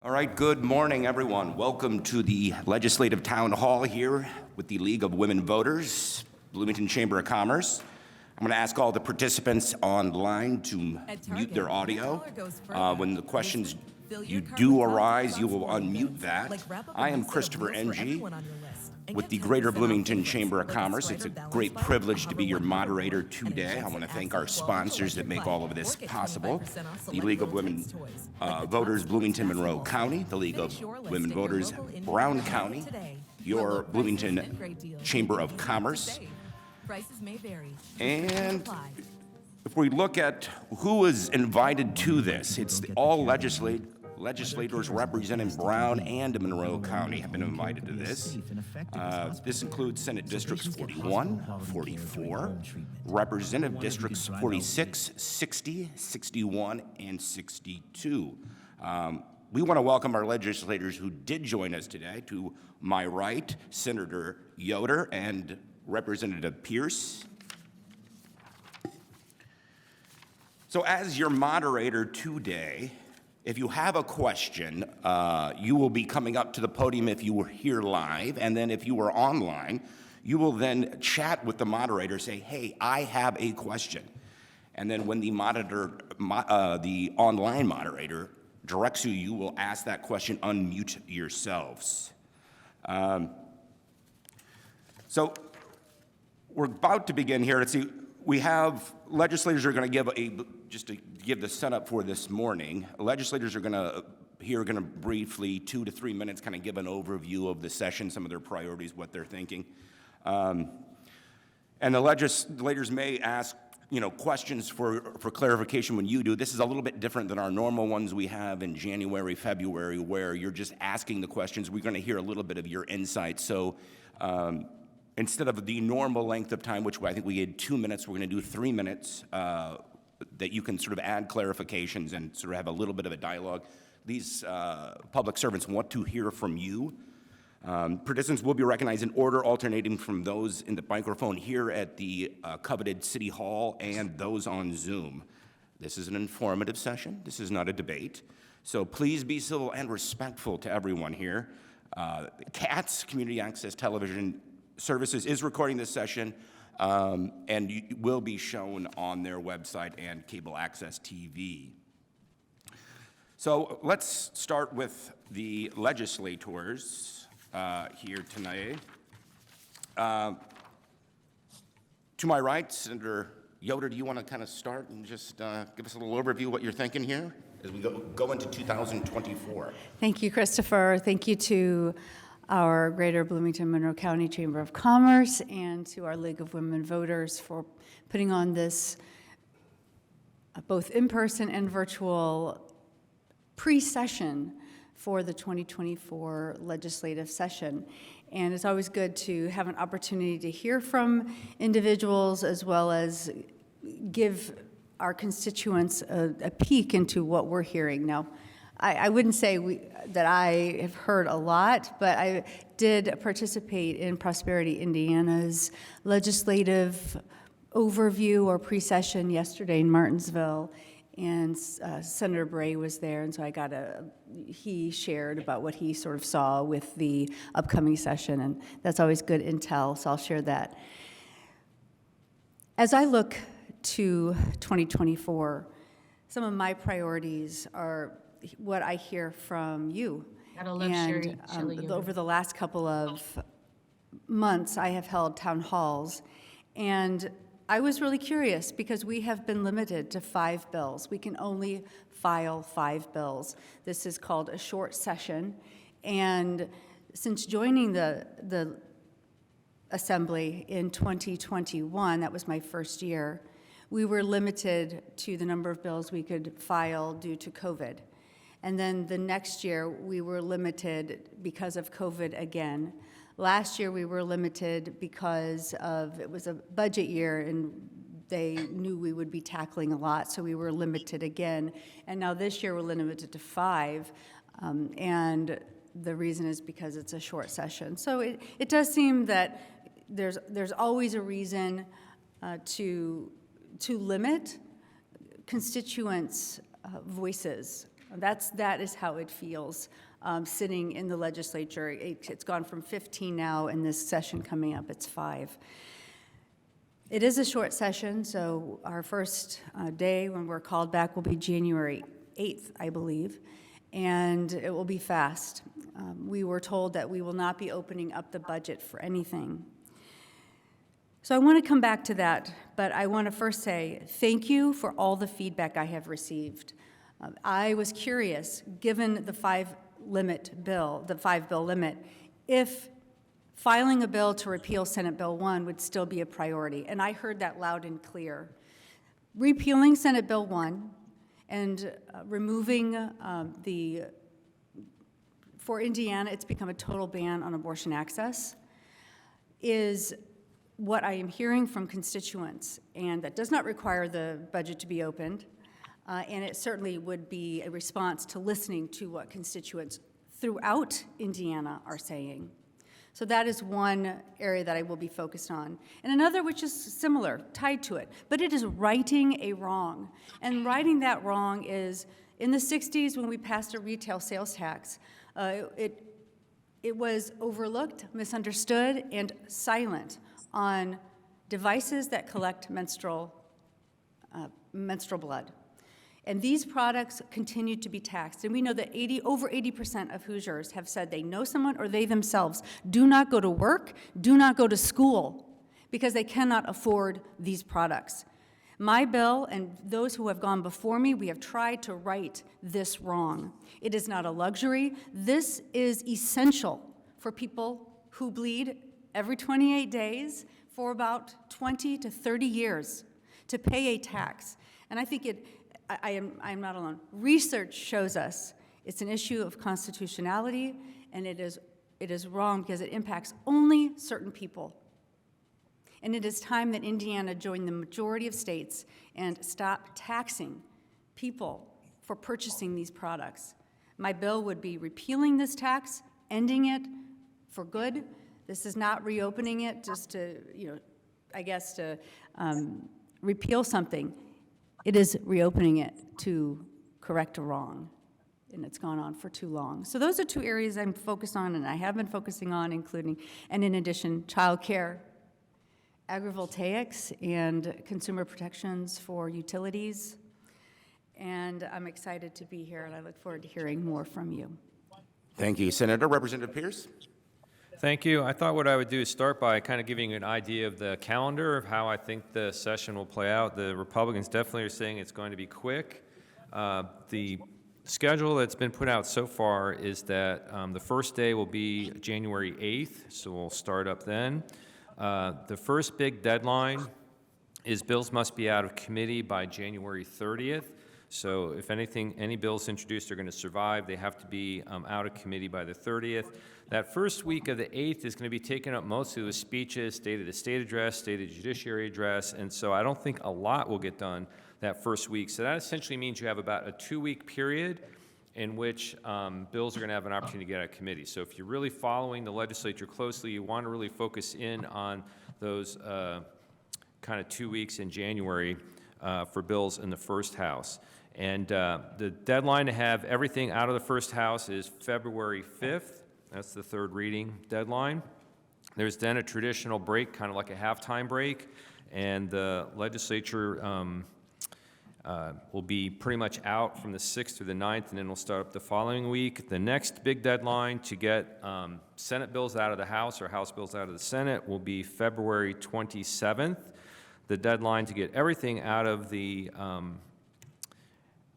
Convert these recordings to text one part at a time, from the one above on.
All right, good morning, everyone. Welcome to the Legislative Town Hall here with the League of Women Voters, Bloomington Chamber of Commerce. I'm going to ask all the participants online to mute their audio. When the questions you do arise, you will unmute that. I am Christopher Ng with the Greater Bloomington Chamber of Commerce. It's a great privilege to be your moderator today. I want to thank our sponsors that make all of this possible. The League of Women Voters, Bloomington Monroe County, the League of Women Voters, Brown County, your Bloomington Chamber of Commerce. And if we look at who is invited to this, it's all legislators representing Brown and Monroe County have been invited to this. This includes Senate Districts 41, 44, Representative Districts 46, 60, 61, and 62. We want to welcome our legislators who did join us today. To my right, Senator Yoder and Representative Pierce. So as your moderator today, if you have a question, you will be coming up to the podium if you were here live, and then if you were online, you will then chat with the moderator, say, hey, I have a question. And then when the the online moderator directs you, you will ask that question, unmute yourselves. So we're about to begin here. Let's see, we have legislators are going to give just to give the setup for this morning. Legislators are going to briefly, 2 to 3 minutes, kind of give an overview of the session, some of their priorities, what they're thinking. And the legislators may ask, questions for clarification when you do. This is a little bit different than our normal ones we have in January, February, where you're just asking the questions. We're going to hear a little bit of your insight. So instead of the normal length of time, which I think we had 2 minutes, we're going to do 3 minutes that you can sort of add clarifications and sort of have a little bit of a dialogue. These public servants want to hear from you. Participants will be recognized in order, alternating from those in the microphone here at the coveted City Hall and those on Zoom. This is an informative session. This is not a debate. So please be civil and respectful to everyone here. CATS, Community Access Television Services, is recording this session and will be shown on their website and cable access TV. So let's start with the legislators here tonight. To my right, Senator Yoder, do you want to kind of start and just give us a little overview of what you're thinking here as we go into 2024? Thank you, Christopher. Thank you to our Greater Bloomington Monroe County Chamber of Commerce and to our League of Women Voters for putting on this both in-person and virtual pre-session for the 2024 legislative session. And it's always good to have an opportunity to hear from individuals as well as give our constituents a peek into what we're hearing. Now, I wouldn't say that I have heard a lot, but I did participate in Prosperity Indiana's legislative overview or pre-session yesterday in Martinsville, and Senator Bray was there, and so he shared about what he sort of saw with the upcoming session, and that's always good intel, so I'll share that. As I look to 2024, some of my priorities are what I hear from you. And over the last couple of months, I have held town halls, and I was really curious because we have been limited to 5 bills. We can only file 5 bills. This is called a short session, and since joining the Assembly in 2021, that was my first year, we were limited to the number of bills we could file due to COVID. And then the next year, we were limited because of COVID again. Last year, we were limited because it was a budget year, and they knew we would be tackling a lot, so we were limited again. And now this year, we're limited to 5, and the reason is because it's a short session. So it does seem that there's always a reason to limit constituents' voices That is how it feels, sitting in the legislature. It's gone from 15 now, and this session coming up, it's 5. It is a short session, so our first day when we're called back will be January 8th, I believe, and it will be fast. We were told that we will not be opening up the budget for anything. So I want to come back to that, but I want to first say thank you for all the feedback I have received. I was curious, given the 5-bill limit, if filing a bill to repeal Senate Bill 1 would still be a priority, and I heard that loud and clear. Repealing Senate Bill 1 and removing for Indiana, it's become a total ban on abortion access, is what I am hearing from constituents, and that does not require the budget to be opened, and it certainly would be a response to listening to what constituents throughout Indiana are saying. So that is one area that I will be focused on. And another which is similar, tied to it, but it is righting a wrong. And righting that wrong is, in the 60s when we passed a retail sales tax, it was overlooked, misunderstood, and silent on devices that collect menstrual blood. And these products continue to be taxed. And we know that over 80% of Hoosiers have said they know someone or they themselves do not go to work, do not go to school, because they cannot afford these products. My bill and those who have gone before me, we have tried to right this wrong. It is not a luxury. This is essential for people who bleed every 28 days for about 20 to 30 years to pay a tax. And I think I am not alone. Research shows us it's an issue of constitutionality, and it is wrong because it impacts only certain people. And it is time that Indiana join the majority of states and stop taxing people for purchasing these products. My bill would be repealing this tax, ending it for good. This is not reopening it just to, to repeal something. It is reopening it to correct a wrong, and it's gone on for too long. So those are 2 areas I'm focused on, and I have been focusing on, including, and in addition, childcare, agrivoltaics, and consumer protections for utilities. And I'm excited to be here, and I look forward to hearing more from you. Thank you. Senator. Representative Pierce? Thank you. I thought what I would do is start by kind of giving you an idea of the calendar of how I think the session will play out. The Republicans definitely are saying it's going to be quick. The schedule that's been put out so far is that the first day will be January 8th, so we'll start up then. The first big deadline is bills must be out of committee by January 30th. So if any bills introduced are going to survive, they have to be out of committee by the 30th. That first week of the 8th is going to be taken up mostly with speeches, State of the State address, State of the Judiciary address, and so I don't think a lot will get done that first week. So that essentially means you have about a 2-week period in which bills are going to have an opportunity to get out of committee. So if you're really following the legislature closely, you want to really focus in on those kind of 2 weeks in January for bills in the first house. And the deadline to have everything out of the first house is February 5th. That's the 3rd reading deadline. There's then a traditional break, kind of like a halftime break, and the legislature will be pretty much out from the 6th through the 9th, and then we'll start up the following week. The next big deadline to get Senate bills out of the House or House bills out of the Senate will be February 27th. The deadline to get everything out of the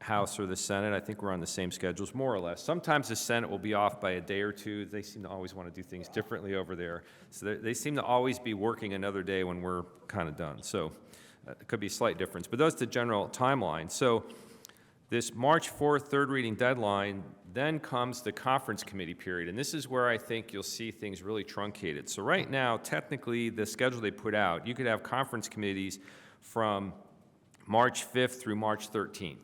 House or the Senate, I think we're on the same schedules, more or less. Sometimes the Senate will be off by a day or 2. They seem to always want to do things differently over there. So they seem to always be working another day when we're kind of done. So it could be a slight difference, but that's the general timeline. So this March 4th, 3rd reading deadline, then comes the conference committee period, and this is where I think you'll see things really truncated. So right now, technically, the schedule they put out, you could have conference committees from March 5th through March 13th.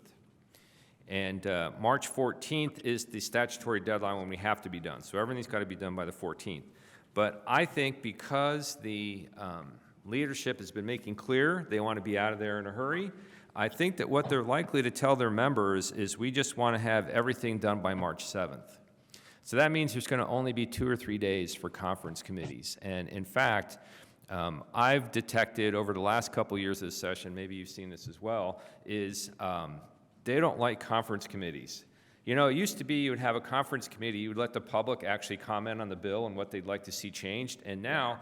And March 14th is the statutory deadline when we have to be done. So everything's got to be done by the 14th. But I think because the leadership has been making clear they want to be out of there in a hurry, I think that what they're likely to tell their members is we just want to have everything done by March 7th. So that means there's going to only be 2 or 3 days for conference committees. And in fact, I've detected over the last couple years of this session, maybe you've seen this as well, is they don't like conference committees. You know, it used to be you would have a conference committee, you would let the public actually comment on the bill and what they'd like to see changed. And now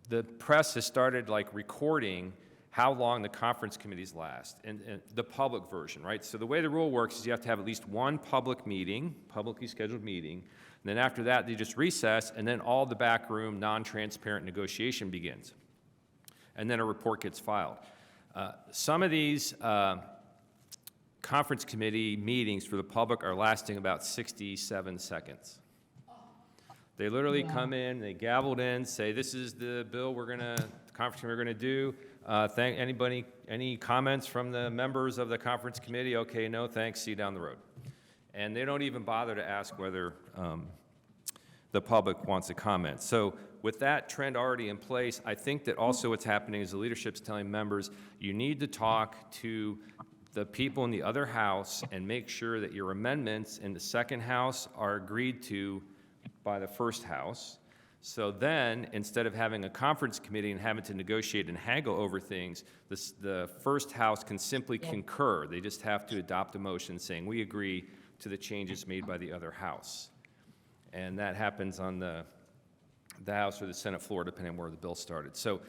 the press has started like recording how long the conference committees last, and the public version, right? So the way the rule works is you have to have at least one public meeting, publicly scheduled meeting, and then after that they just recess, and then all the backroom, non-transparent negotiation begins. And then a report gets filed. Some of these conference committee meetings for the public are lasting about 67 seconds. They literally come in, they gabbled in, say, this is the bill conference committee we're gonna do. Any comments from the members of the conference committee? Okay, no, thanks, see you down the road. And they don't even bother to ask whether the public wants to comment. So with that trend already in place, I think that also what's happening is the leadership's telling members, you need to talk to the people in the other house and make sure that your amendments in the second house are agreed to by the first house. So then, instead of having a conference committee and having to negotiate and haggle over things, the first house can simply concur. They just have to adopt a motion saying, we agree to the changes made by the other house. And that happens on the House or the Senate floor, depending on where the bill started. So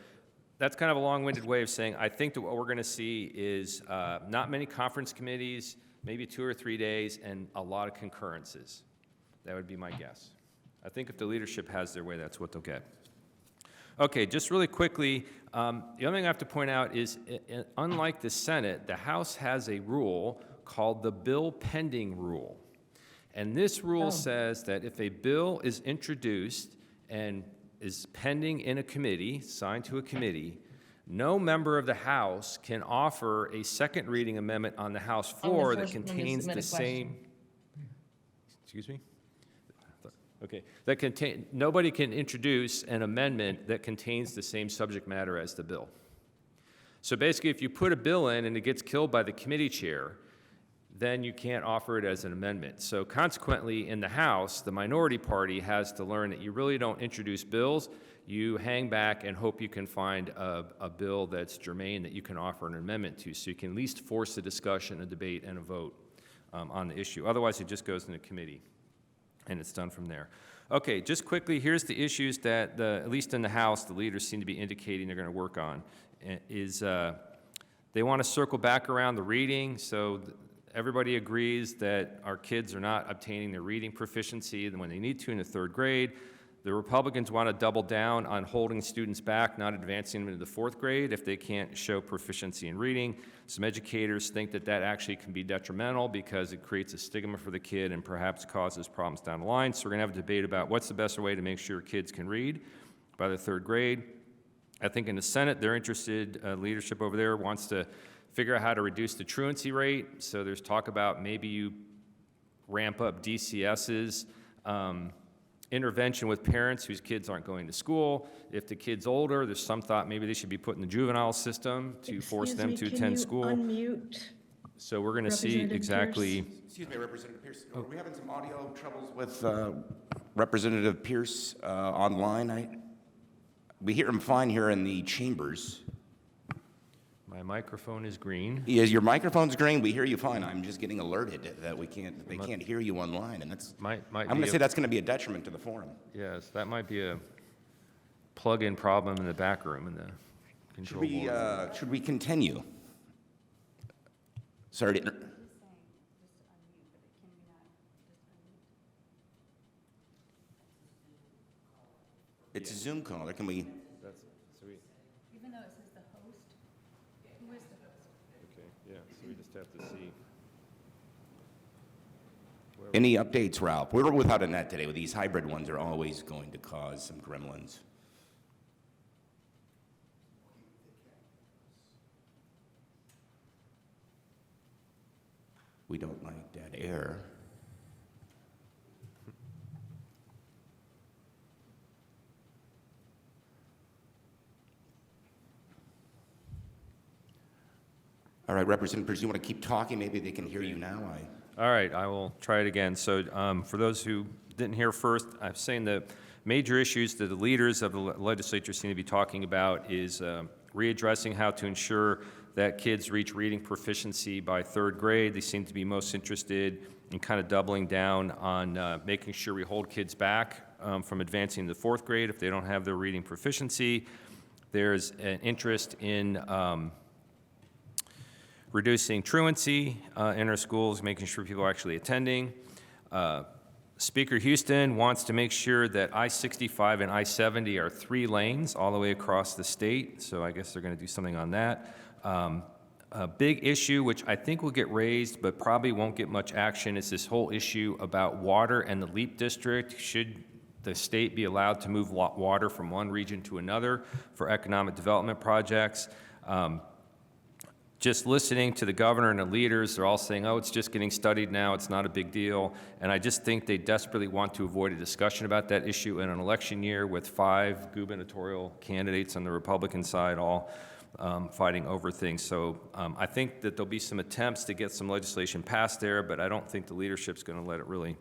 that's kind of a long-winded way of saying, I think that what we're going to see is not many conference committees, maybe 2 or 3 days, and a lot of concurrences. That would be my guess. I think if the leadership has their way, that's what they'll get. Okay, just really quickly, the other thing I have to point out is, unlike the Senate, the House has a rule called the bill pending rule. And this rule says that if a bill is introduced and is pending in a committee, signed to a committee, no member of the House can offer a second reading amendment on the House floor that contains the same. Excuse me? Okay, nobody can introduce an amendment that contains the same subject matter as the bill. So basically, if you put a bill in and it gets killed by the committee chair, then you can't offer it as an amendment. So consequently, in the House, the minority party has to learn that you really don't introduce bills. You hang back and hope you can find a bill that's germane that you can offer an amendment to, so you can at least force a discussion, a debate, and a vote on the issue. Otherwise, it just goes into committee, and it's done from there. Okay, just quickly, here's the issues that, at least in the House, the leaders seem to be indicating they're going to work on. They want to circle back around the reading, so everybody agrees that our kids are not obtaining their reading proficiency when they need to in the 3rd grade. The Republicans want to double down on holding students back, not advancing them into the 4th grade if they can't show proficiency in reading. Some educators think that that actually can be detrimental because it creates a stigma for the kid and perhaps causes problems down the line. So we're going to have a debate about what's the best way to make sure kids can read by the 3rd grade. I think in the Senate, they're interested, leadership over there wants to figure out how to reduce the truancy rate. So there's talk about maybe you ramp up DCS's intervention with parents whose kids aren't going to school. If the kid's older, there's some thought maybe they should be put in the juvenile system to force them to attend school. Unmute? So we're going to see exactly. Excuse me, Representative Pierce. Are we having some audio troubles with Representative Pierce online? We hear him fine here in the chambers. My microphone is green. Yes, your microphone's green. We hear you fine. I'm just getting alerted that they can't hear you online, and that's. I'm going to say that's going to be a detriment to the forum. Yes, that might be a plug-in problem in the back room in the control board. Should we continue? Sorry to interrupt. It's a Zoom call. Can we? Even though it says the host, who is the host? Okay, yeah, so we just have to see. Any updates, Ralph? We were without a net today. These hybrid ones are always going to cause some gremlins. We don't like dead air. All right, Representative Pierce, you want to keep talking? Maybe they can hear you now. All right, I will try it again. So for those who didn't hear first, I'm saying the major issues that the leaders of the legislature seem to be talking about is readdressing how to ensure that kids reach reading proficiency by 3rd grade. They seem to be most interested in kind of doubling down on making sure we hold kids back from advancing to 4th grade if they don't have their reading proficiency. There's an interest in reducing truancy in our schools, making sure people are actually attending. Speaker Houston wants to make sure that I-65 and I-70 are 3 lanes all the way across the state, so I guess they're going to do something on that. A big issue, which I think will get raised but probably won't get much action, is this whole issue about water and the LEAP district. Should the state be allowed to move water from one region to another for economic development projects? Just listening to the governor and the leaders, they're all saying, oh, it's just getting studied now, it's not a big deal. And I just think they desperately want to avoid a discussion about that issue in an election year with 5 gubernatorial candidates on the Republican side all fighting over things. So I think that there'll be some attempts to get some legislation passed there, but I don't think the leadership's going to let it really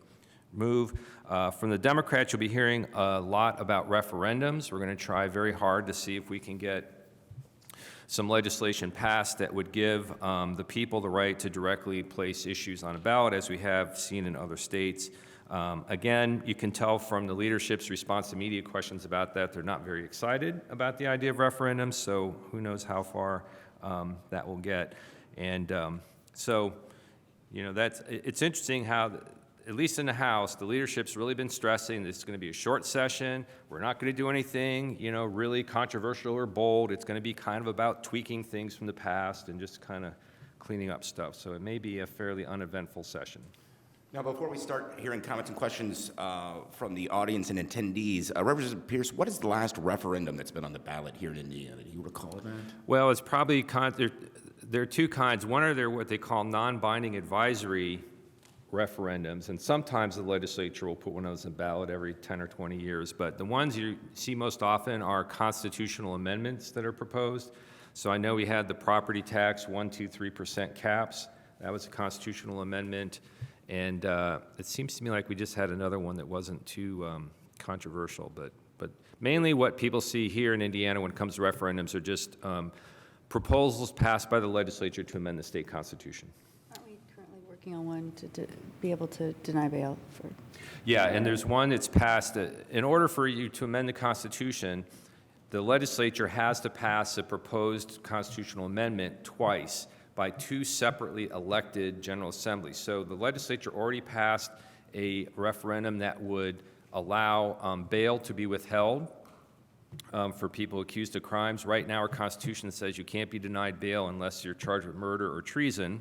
move. From the Democrats, you'll be hearing a lot about referendums. We're going to try very hard to see if we can get some legislation passed that would give the people the right to directly place issues on a ballot, as we have seen in other states. Again, you can tell from the leadership's response to media questions about that, they're not very excited about the idea of referendums, so who knows how far that will get. And so, you know, it's interesting how, at least in the House, the leadership's really been stressing this is going to be a short session. We're not going to do anything, you know, really controversial or bold. It's going to be kind of about tweaking things from the past and just kind of cleaning up stuff. So it may be a fairly uneventful session. Now, before we start hearing comments and questions from the audience and attendees, Representative Pierce, what is the last referendum that's been on the ballot here in Indiana? Do you recall that? Well, it's probably, there are 2 kinds. One are there what they call non-binding advisory referendums, and sometimes the legislature will put one of those on the ballot every 10 or 20 years, but the ones you see most often are constitutional amendments that are proposed. So I know we had the property tax 1%, 2%, 3% caps. That was a constitutional amendment, and it seems to me like we just had another one that wasn't too controversial, but mainly what people see here in Indiana when it comes to referendums are just proposals passed by the legislature to amend the state constitution. On one to be able to deny bail for. Yeah, and there's one that's passed. In order for you to amend the Constitution, the legislature has to pass a proposed constitutional amendment twice by 2 separately elected General Assemblies. So the legislature already passed a referendum that would allow bail to be withheld for people accused of crimes. Right now, our Constitution says you can't be denied bail unless you're charged with murder or treason.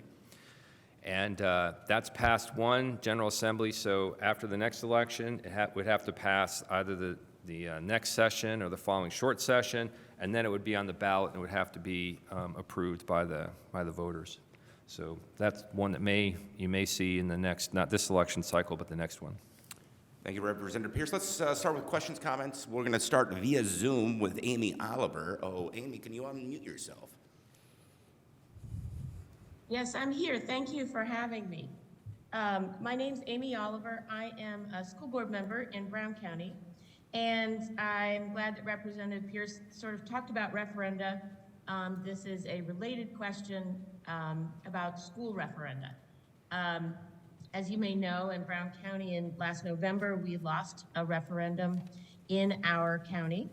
And that's passed one General Assembly, so after the next election, it would have to pass either the next session or the following short session, and then it would be on the ballot and it would have to be approved by the voters. So that's one that you may see in the next, not this election cycle, but the next one. Thank you, Representative Pierce. Let's start with questions, comments. We're going to start via Zoom with Amy Oliver. Oh, Amy, can you unmute yourself? Yes, I'm here. Thank you for having me. My name's Amy Oliver. I am a school board member in Brown County, and I'm glad that Representative Pierce sort of talked about referenda. This is a related question about school referenda. As you may know, in Brown County in last November, we lost a referendum in our county.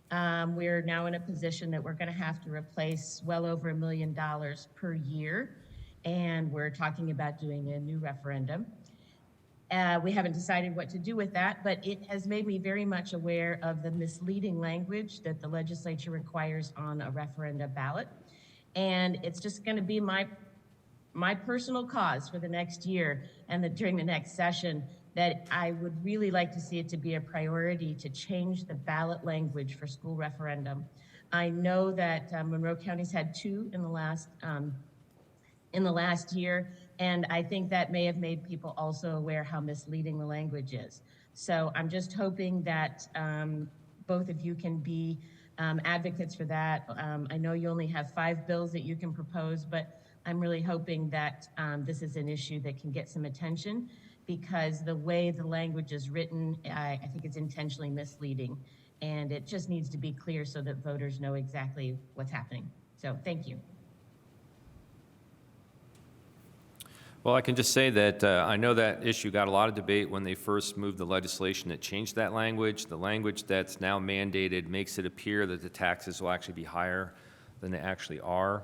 We're now in a position that we're going to have to replace well over $1 million per year. And we're talking about doing a new referendum. We haven't decided what to do with that, but it has made me very much aware of the misleading language that the legislature requires on a referenda ballot. And it's just going to be my personal cause for the next year and during the next session that I would really like to see it to be a priority to change the ballot language for school referendum. I know that Monroe County's had 2 in the last year, and I think that may have made people also aware how misleading the language is. So I'm just hoping that both of you can be advocates for that. I know you only have 5 bills that you can propose, but I'm really hoping that this is an issue that can get some attention, because the way the language is written, I think it's intentionally misleading. And it just needs to be clear so that voters know exactly what's happening. So thank you. Well, I can just say that I know that issue got a lot of debate when they first moved the legislation that changed that language. The language that's now mandated makes it appear that the taxes will actually be higher than they actually are.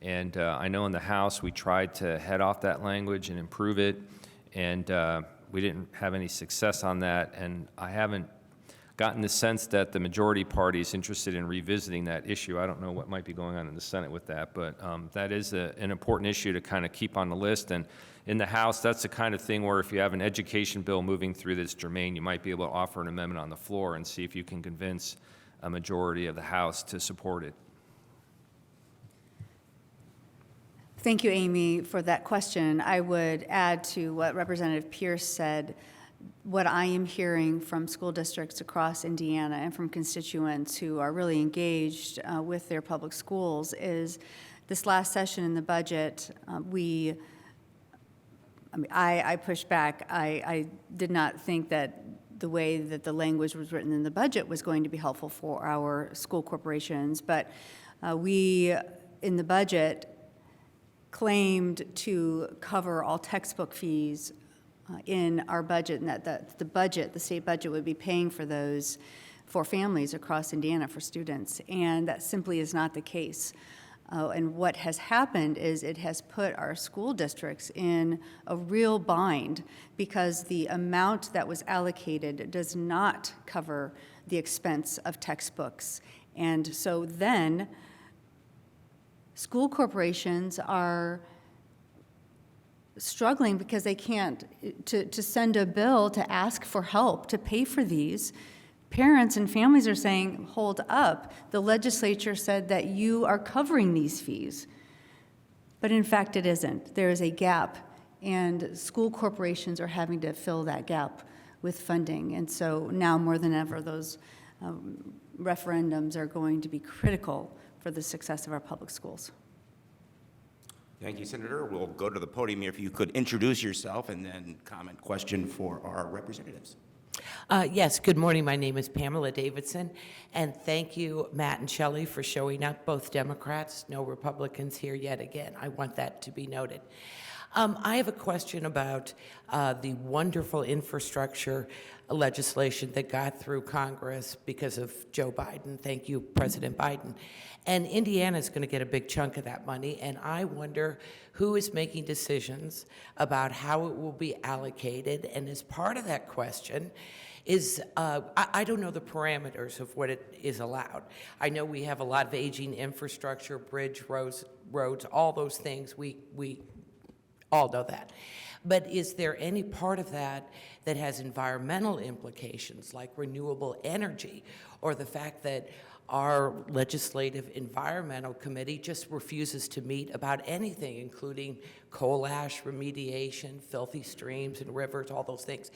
And I know in the House we tried to head off that language and improve it, and we didn't have any success on that. And I haven't gotten the sense that the majority party is interested in revisiting that issue. I don't know what might be going on in the Senate with that, but that is an important issue to kind of keep on the list. And in the House, that's the kind of thing where if you have an education bill moving through that's germane, you might be able to offer an amendment on the floor and see if you can convince a majority of the House to support it. Thank you, Amy, for that question. I would add to what Representative Pierce said. What I am hearing from school districts across Indiana and from constituents who are really engaged with their public schools is this last session in the budget, I pushed back. I did not think that the way that the language was written in the budget was going to be helpful for our school corporations, but we, in the budget, claimed to cover all textbook fees in our budget, and that the state budget would be paying for those for families across Indiana, for students, and that simply is not the case. And what has happened is it has put our school districts in a real bind because the amount that was allocated does not cover the expense of textbooks. And so then school corporations are struggling because they can't to send a bill to ask for help to pay for these. Parents and families are saying, hold up, the legislature said that you are covering these fees. But in fact, it isn't. There is a gap, and school corporations are having to fill that gap with funding. And so now more than ever, those referendums are going to be critical for the success of our public schools. Thank you, Senator. We'll go to the podium here. If you could introduce yourself and then comment question for our representatives. Yes, good morning. My name is Pamela Davidson, and thank you, Matt and Shelley, for showing up, both Democrats, no Republicans here yet again. I want that to be noted. I have a question about the wonderful infrastructure legislation that got through Congress because of Joe Biden. Thank you, President Biden. And Indiana is going to get a big chunk of that money, and I wonder who is making decisions about how it will be allocated. And as part of that question is, I don't know the parameters of what it is allowed. I know we have a lot of aging infrastructure, bridge, roads, all those things. We all know that. But is there any part of that that has environmental implications, like renewable energy, or the fact that our legislative environmental committee just refuses to meet about anything, including coal ash remediation, filthy streams and rivers, all those things?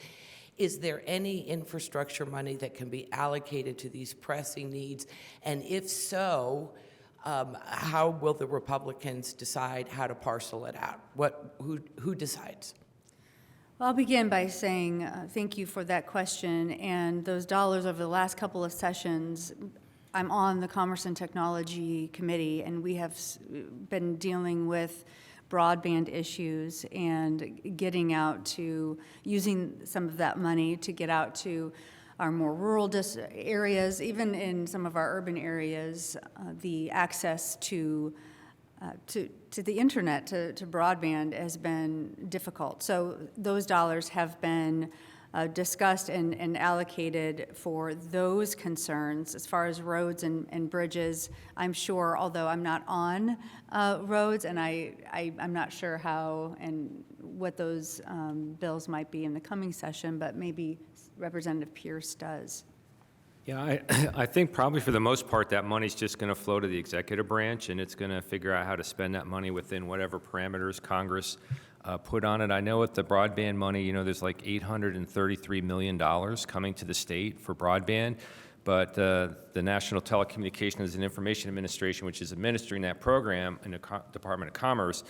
Is there any infrastructure money that can be allocated to these pressing needs? And if so, how will the Republicans decide how to parcel it out? Who decides? Well, I'll begin by saying thank you for that question. And those dollars over the last couple of sessions, I'm on the Commerce and Technology Committee, and we have been dealing with broadband issues and getting out to, using some of that money to get out to our more rural areas, even in some of our urban areas, the access to the internet, to broadband has been difficult. So those dollars have been discussed and allocated for those concerns. As far as roads and bridges, I'm sure, although I'm not on roads, and I'm not sure how and what those bills might be in the coming session, but maybe Representative Pierce does. Yeah, I think probably for the most part, that money's just going to flow to the executive branch, and it's going to figure out how to spend that money within whatever parameters Congress put on it. I know with the broadband money, there's like $833 million coming to the state for broadband, but the National Telecommunications and Information Administration, which is administering that program in the Department of Commerce,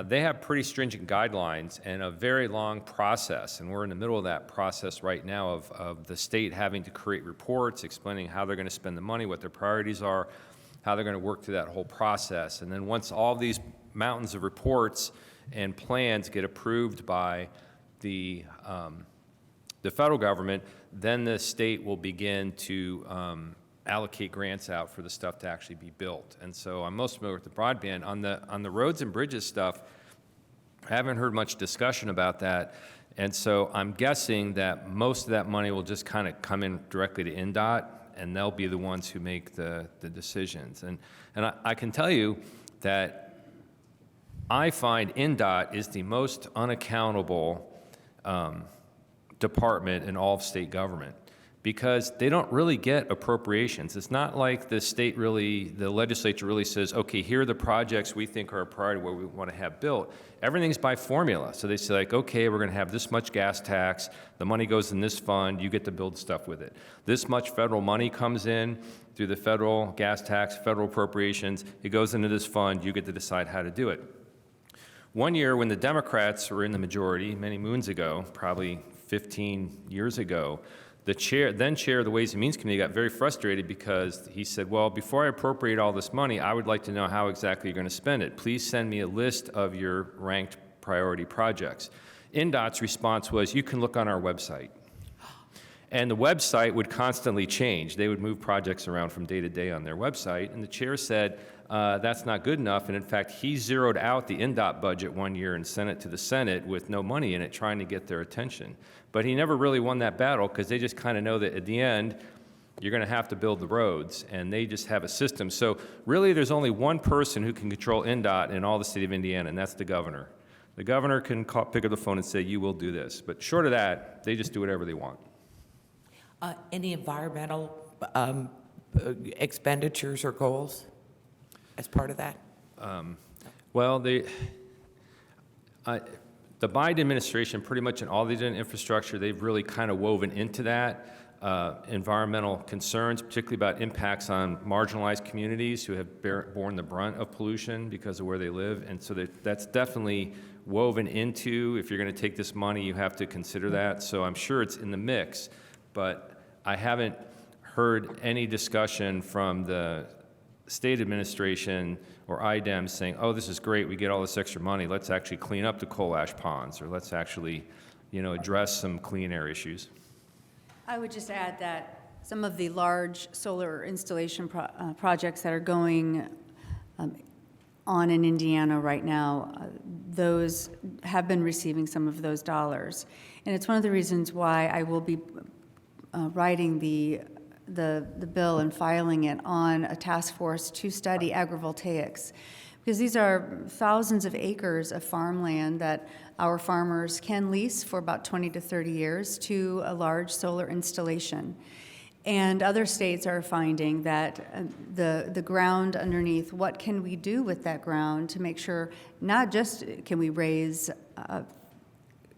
they have pretty stringent guidelines and a very long process, and we're in the middle of that process right now of the state having to create reports explaining how they're going to spend the money, what their priorities are, how they're going to work through that whole process. And then once all these mountains of reports and plans get approved by the federal government, then the state will begin to allocate grants out for the stuff to actually be built. And so I'm most familiar with the broadband. On the roads and bridges stuff, I haven't heard much discussion about that. And so I'm guessing that most of that money will just kind of come in directly to NDOT, and they'll be the ones who make the decisions. And I can tell you that I find NDOT is the most unaccountable department in all of state government, because they don't really get appropriations. It's not like the legislature really says, okay, here are the projects we think are a priority where we want to have built. Everything's by formula. So they say, like, okay, we're going to have this much gas tax, the money goes in this fund, you get to build stuff with it. This much federal money comes in through the federal gas tax, federal appropriations, it goes into this fund, you get to decide how to do it. One year when the Democrats were in the majority, many moons ago, probably 15 years ago, the then chair of the Ways and Means Committee got very frustrated because he said, well, before I appropriate all this money, I would like to know how exactly you're going to spend it. Please send me a list of your ranked priority projects. NDOT's response was, you can look on our website. And the website would constantly change. They would move projects around from day to day on their website. And the chair said, that's not good enough. And in fact, he zeroed out the NDOT budget one year and sent it to the Senate with no money in it, trying to get their attention. But he never really won that battle because they just kind of know that at the end, you're going to have to build the roads, and they just have a system. So really, there's only one person who can control NDOT in all the state of Indiana, and that's the governor. The governor can pick up the phone and say, you will do this. But short of that, they just do whatever they want. Any environmental expenditures or goals as part of that? Well, the Biden administration, pretty much in all the infrastructure, they've really kind of woven into that environmental concerns, particularly about impacts on marginalized communities who have borne the brunt of pollution because of where they live. And so that's definitely woven into, if you're going to take this money, you have to consider that. So I'm sure it's in the mix, but I haven't heard any discussion from the state administration or IDEM saying, oh, this is great, we get all this extra money, let's actually clean up the coal ash ponds, or let's actually, address some clean air issues. I would just add that some of the large solar installation projects that are going on in Indiana right now, those have been receiving some of those dollars. And it's one of the reasons why I will be writing the bill and filing it on a task force to study agrivoltaics, because these are thousands of acres of farmland that our farmers can lease for about 20 to 30 years to a large solar installation. And other states are finding that the ground underneath, what can we do with that ground to make sure not just can we raise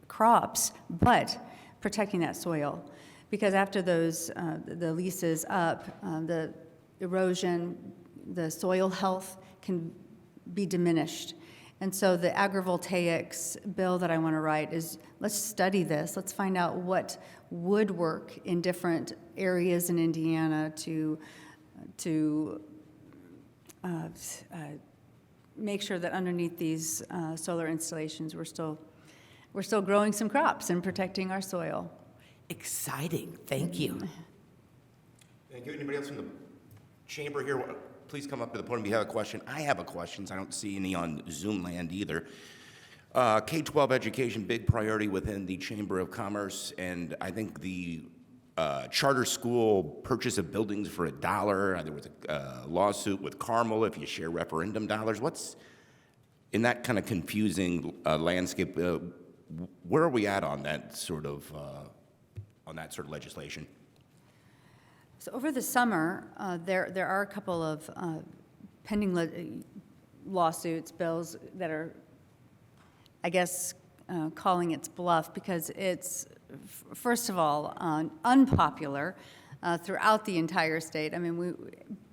crops, but protecting that soil. Because after those, the lease is up, the erosion, the soil health can be diminished. And so the agrivoltaics bill that I want to write is, let's study this. Let's find out what would work in different areas in Indiana to make sure that underneath these solar installations, we're still growing some crops and protecting our soil. Exciting. Thank you. Thank you. Anybody else from the chamber here? Please come up to the podium if you have a question. I have a question. I don't see any on Zoom land either. K-12 education, big priority within the Chamber of Commerce, and I think the charter school purchase of buildings for $1. There was a lawsuit with Carmel if you share referendum dollars. What's in that kind of confusing landscape? Where are we at on that sort of legislation? So over the summer, there are a couple of pending lawsuits, bills that are, I guess, calling its bluff because it's, first of all, unpopular. throughout the entire state. I mean,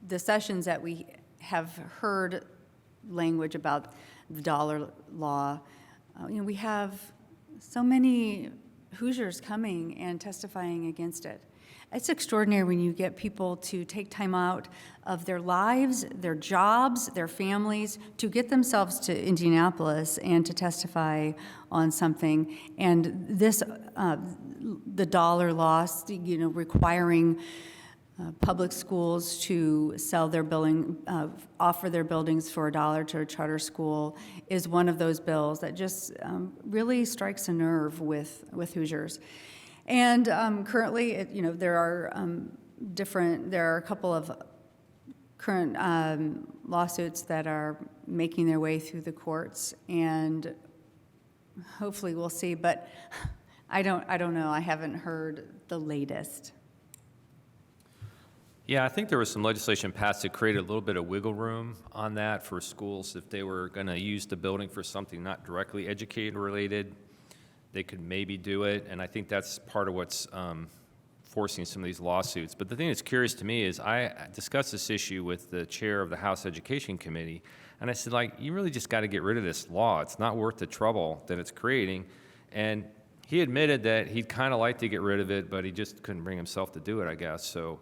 the sessions that we have heard language about the dollar law, we have so many Hoosiers coming and testifying against it. It's extraordinary when you get people to take time out of their lives, their jobs, their families, to get themselves to Indianapolis and to testify on something. And this, the dollar law, requiring public schools to sell their building, offer their buildings for $1 to a charter school, is one of those bills that just really strikes a nerve with Hoosiers. And currently, there are a couple of current lawsuits that are making their way through the courts, and hopefully we'll see. But I don't know. I haven't heard the latest. Yeah, I think there was some legislation passed that created a little bit of wiggle room on that for schools. If they were going to use the building for something not directly educated related, they could maybe do it. And I think that's part of what's forcing some of these lawsuits. But the thing that's curious to me is I discussed this issue with the chair of the House Education Committee, and I said, you really just got to get rid of this law. It's not worth the trouble that it's creating. And he admitted that he'd kind of like to get rid of it, but he just couldn't bring himself to do it, I guess. So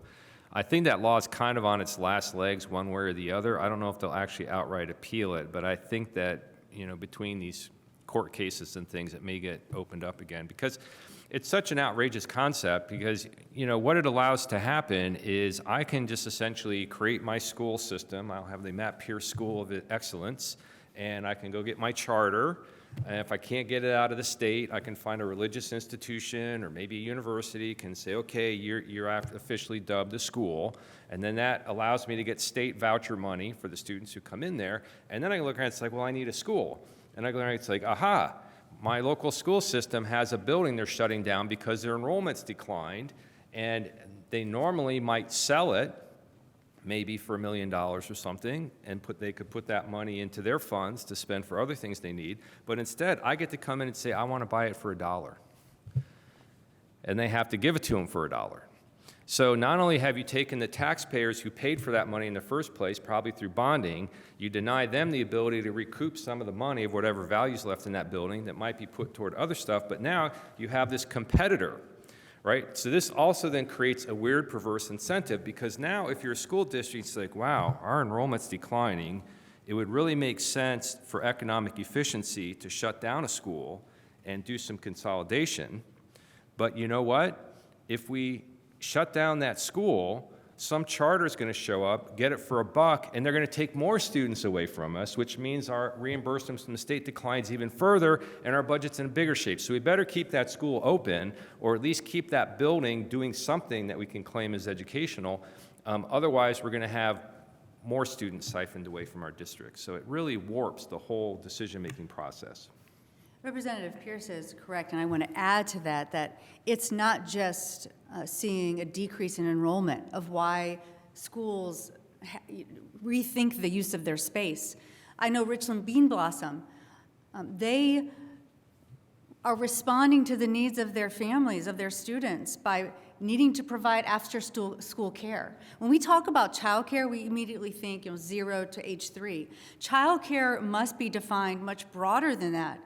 I think that law is kind of on its last legs one way or the other. I don't know if they'll actually outright appeal it, but I think that, between these court cases and things, it may get opened up again, because it's such an outrageous concept. Because what it allows to happen is I can just essentially create my school system. I'll have the Matt Pierce School of Excellence, and I can go get my charter. And if I can't get it out of the state, I can find a religious institution or maybe a university can say, okay, you're officially dubbed a school, and then that allows me to get state voucher money for the students who come in there. And then I can look around and it's like, well, I need a school. And I go around and it's like, aha, my local school system has a building they're shutting down because their enrollment's declined, and they normally might sell it maybe for $1 million or something, and they could put that money into their funds to spend for other things they need. But instead, I get to come in and say, I want to buy it for $1. And they have to give it to them for $1. So not only have you taken the taxpayers who paid for that money in the first place, probably through bonding, you deny them the ability to recoup some of the money of whatever value's left in that building that might be put toward other stuff, but now you have this competitor, right? So this also then creates a weird perverse incentive, because now if you're a school district, it's like, wow, our enrollment's declining. It would really make sense for economic efficiency to shut down a school and do some consolidation. But you know what? If we shut down that school, some charter is going to show up, get it for $1, and they're going to take more students away from us, which means our reimbursements from the state declines even further, and our budget's in a bigger shape. So we better keep that school open, or at least keep that building doing something that we can claim as educational. Otherwise, we're going to have more students siphoned away from our district. So it really warps the whole decision-making process. Representative Pierce is correct, and I want to add to that that it's not just seeing a decrease in enrollment of why schools rethink the use of their space. I know Richland Bean Blossom, they are responding to the needs of their families, of their students, by needing to provide after-school care. When we talk about child care, we immediately think 0 to age 3. Child care must be defined much broader than that.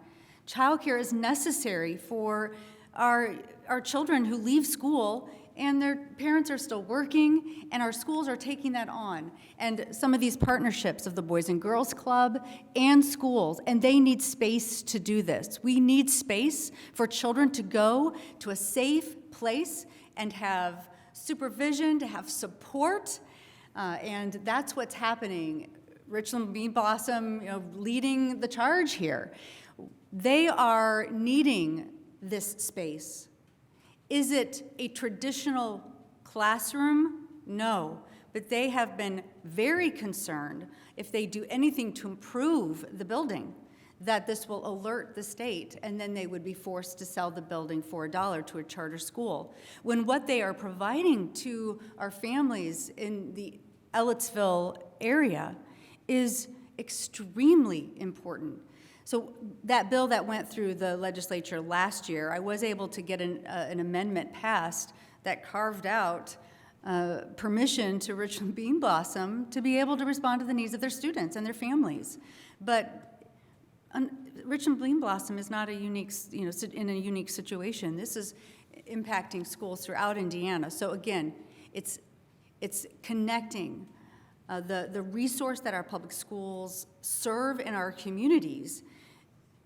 Childcare is necessary for our children who leave school and their parents are still working, and our schools are taking that on. And some of these partnerships of the Boys and Girls Club and schools, and they need space to do this. We need space for children to go to a safe place and have supervision, to have support, and that's what's happening. Richland Bean Blossom, leading the charge here. They are needing this space. Is it a traditional classroom? No, but they have been very concerned, if they do anything to improve the building, that this will alert the state, and then they would be forced to sell the building for $1 to a charter school. When what they are providing to our families in the Ellettsville area is extremely important. So that bill that went through the legislature last year, I was able to get an amendment passed that carved out permission to Richland Bean Blossom to be able to respond to the needs of their students and their families. But Richland Bean Blossom is not a unique, in a unique situation. This is impacting schools throughout Indiana. So again, it's connecting the resource that our public schools serve in our communities,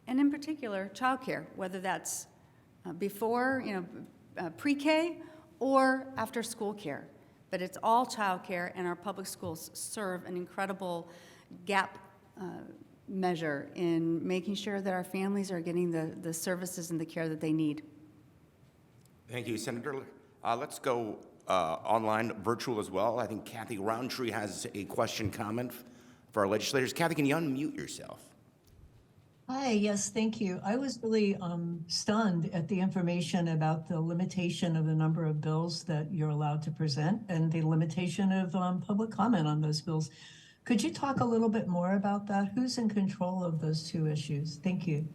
and in particular, childcare, whether that's before, pre-K or after school care. But it's all childcare, and our public schools serve an incredible gap measure in making sure that our families are getting the services and the care that they need. Thank you, Senator. Let's go online, virtual as well. I think Kathy Roundtree has a question, comment for our legislators. Kathy, can you unmute yourself? Hi, yes, thank you. I was really stunned at the information about the limitation of the number of bills that you're allowed to present and the limitation of public comment on those bills. Could you talk a little bit more about that? Who's in control of those two issues? Thank you.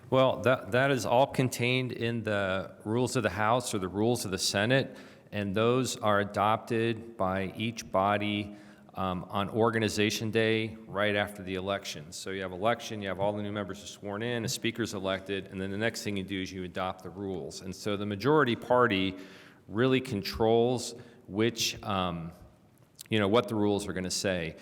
Well, that is all contained in the rules of the House or the rules of the Senate, and those are adopted by each body on Organization Day right after the election. So you have election, you have all the new members are sworn in, a speaker's elected, and then the next thing you do is you adopt the rules. And so the majority party really controls which, what the rules are going to say.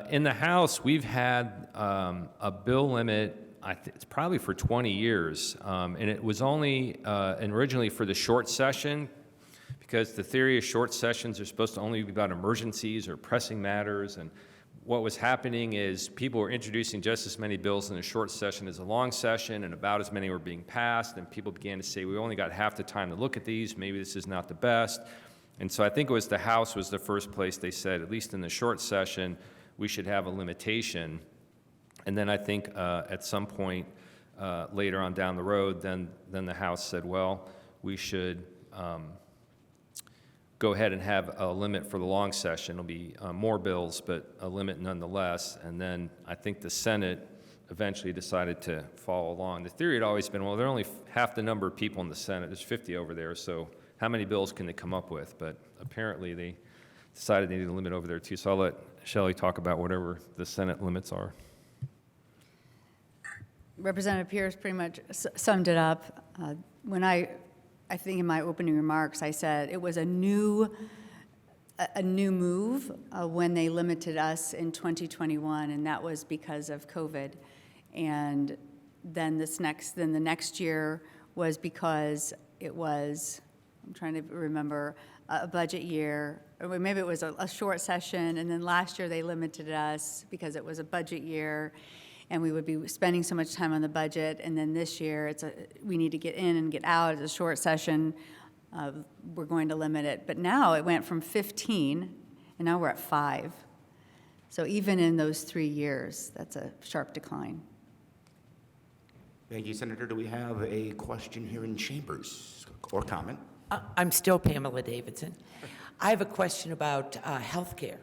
In the House, we've had a bill limit, it's probably for 20 years, and it was only originally for the short session, because the theory of short sessions are supposed to only be about emergencies or pressing matters. And what was happening is people were introducing just as many bills in a short session as a long session, and about as many were being passed. And people began to say, we only got half the time to look at these. Maybe this is not the best. And so I think it was the House was the first place they said, at least in the short session, we should have a limitation. And then I think at some point later on down the road, then the House said, well, we should go ahead and have a limit for the long session. It'll be more bills, but a limit nonetheless. And then I think the Senate eventually decided to follow along. The theory had always been, well, there are only half the number of people in the Senate. There's 50 over there, so how many bills can they come up with? But apparently they decided they need a limit over there too. So I'll let Shelley talk about whatever the Senate limits are. Representative Pierce pretty much summed it up. When I think in my opening remarks, I said it was a new move when they limited us in 2021, and that was because of COVID. And then the next year was because it was, I'm trying to remember, a budget year, or maybe it was a short session, and then last year they limited us because it was a budget year, and we would be spending so much time on the budget. And then this year, we need to get in and get out. It's a short session. We're going to limit it. But now it went from 15, and now we're at 5. So even in those 3 years, that's a sharp decline. Thank you, Senator. Do we have a question here in chambers or comment? I'm still Pamela Davidson. I have a question about health care.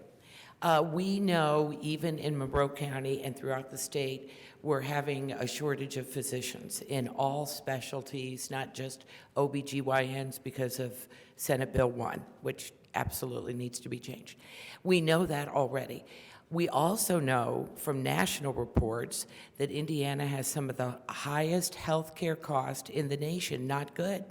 We know even in Monroe County and throughout the state, we're having a shortage of physicians in all specialties, not just OBGYNs because of Senate Bill 1, which absolutely needs to be changed. We know that already. We also know from national reports that Indiana has some of the highest health care cost in the nation, not good.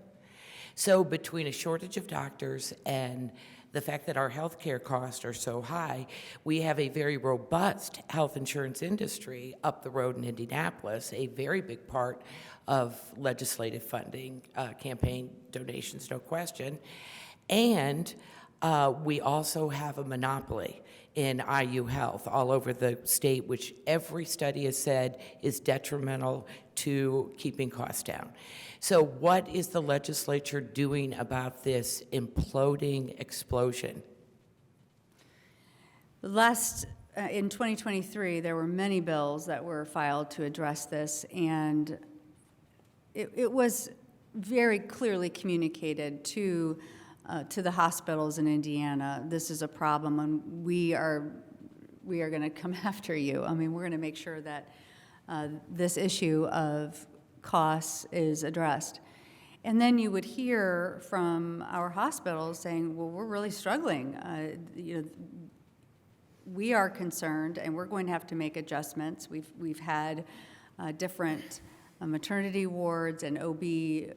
So between a shortage of doctors and the fact that our health care costs are so high, we have a very robust health insurance industry up the road in Indianapolis, a very big part of legislative funding, campaign donations, no question. And we also have a monopoly in IU Health all over the state, which every study has said is detrimental to keeping costs down. So what is the legislature doing about this imploding explosion? In 2023, there were many bills that were filed to address this, and it was very clearly communicated to the hospitals in Indiana. This is a problem, and we are going to come after you. I mean, we're going to make sure that this issue of costs is addressed. And then you would hear from our hospitals saying, well, we're really struggling. We are concerned, and we're going to have to make adjustments. We've had different maternity wards and OB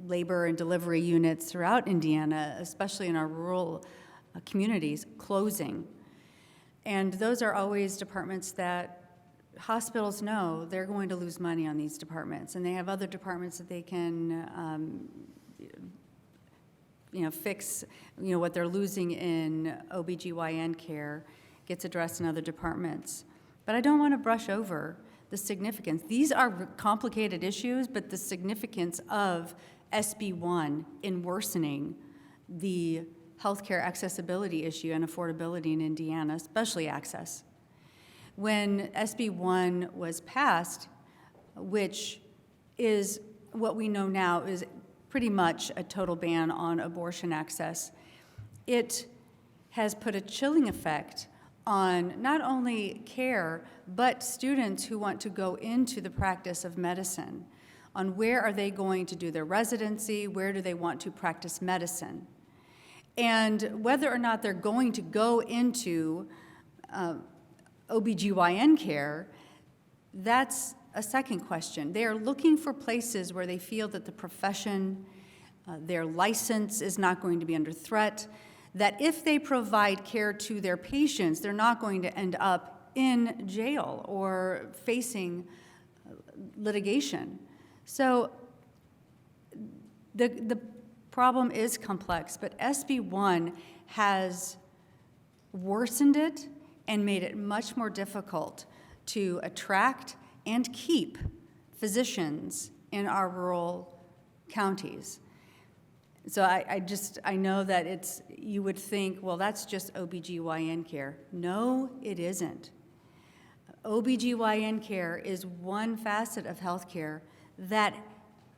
labor and delivery units throughout Indiana, especially in our rural communities, closing. And those are always departments that hospitals know they're going to lose money on these departments, and they have other departments that they can fix, what they're losing in OBGYN care gets addressed in other departments. But I don't want to brush over the significance. These are complicated issues, but the significance of SB1 in worsening the healthcare accessibility issue and affordability in Indiana, especially access. When SB1 was passed, which is what we know now is pretty much a total ban on abortion access, it has put a chilling effect on not only care, but students who want to go into the practice of medicine, on where are they going to do their residency, where do they want to practice medicine. And whether or not they're going to go into OBGYN care, that's a second question. They are looking for places where they feel that the profession, their license is not going to be under threat, that if they provide care to their patients, they're not going to end up in jail or facing litigation. So the problem is complex, but SB1 has worsened it and made it much more difficult to attract and keep physicians in our rural counties. So I know that you would think, well, that's just OBGYN care. No, it isn't. OBGYN care is one facet of healthcare that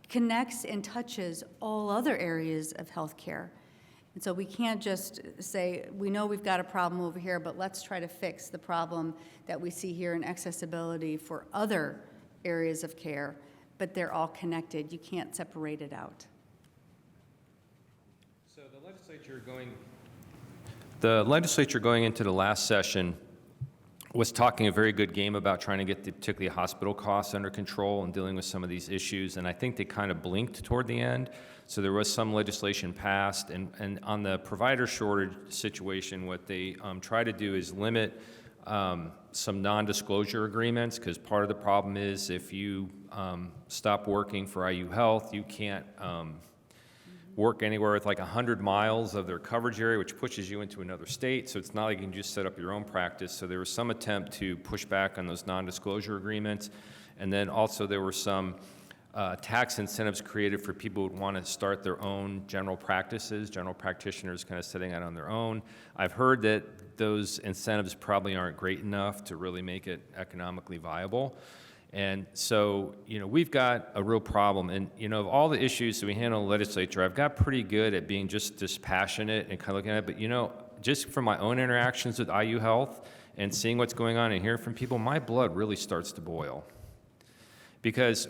connects and touches all other areas of healthcare. And so we can't just say, we know we've got a problem over here, but let's try to fix the problem that we see here in accessibility for other areas of care, but they're all connected. You can't separate it out. So the legislature going into the last session was talking a very good game about trying to get particularly hospital costs under control and dealing with some of these issues, and I think they kind of blinked toward the end. So there was some legislation passed, and on the provider shortage situation, what they try to do is limit some non-disclosure agreements, because part of the problem is if you stop working for IU Health, you can't work anywhere with like 100 miles of their coverage area, which pushes you into another state. So it's not like you can just set up your own practice. So there was some attempt to push back on those non-disclosure agreements. And then also there were some tax incentives created for people who want to start their own general practices, general practitioners kind of setting out on their own. I've heard that those incentives probably aren't great enough to really make it economically viable. And so, we've got a real problem. And, of all the issues that we handle in the legislature, I've got pretty good at being just dispassionate and kind of looking at it. But, just from my own interactions with IU Health and seeing what's going on and hearing from people, my blood really starts to boil. Because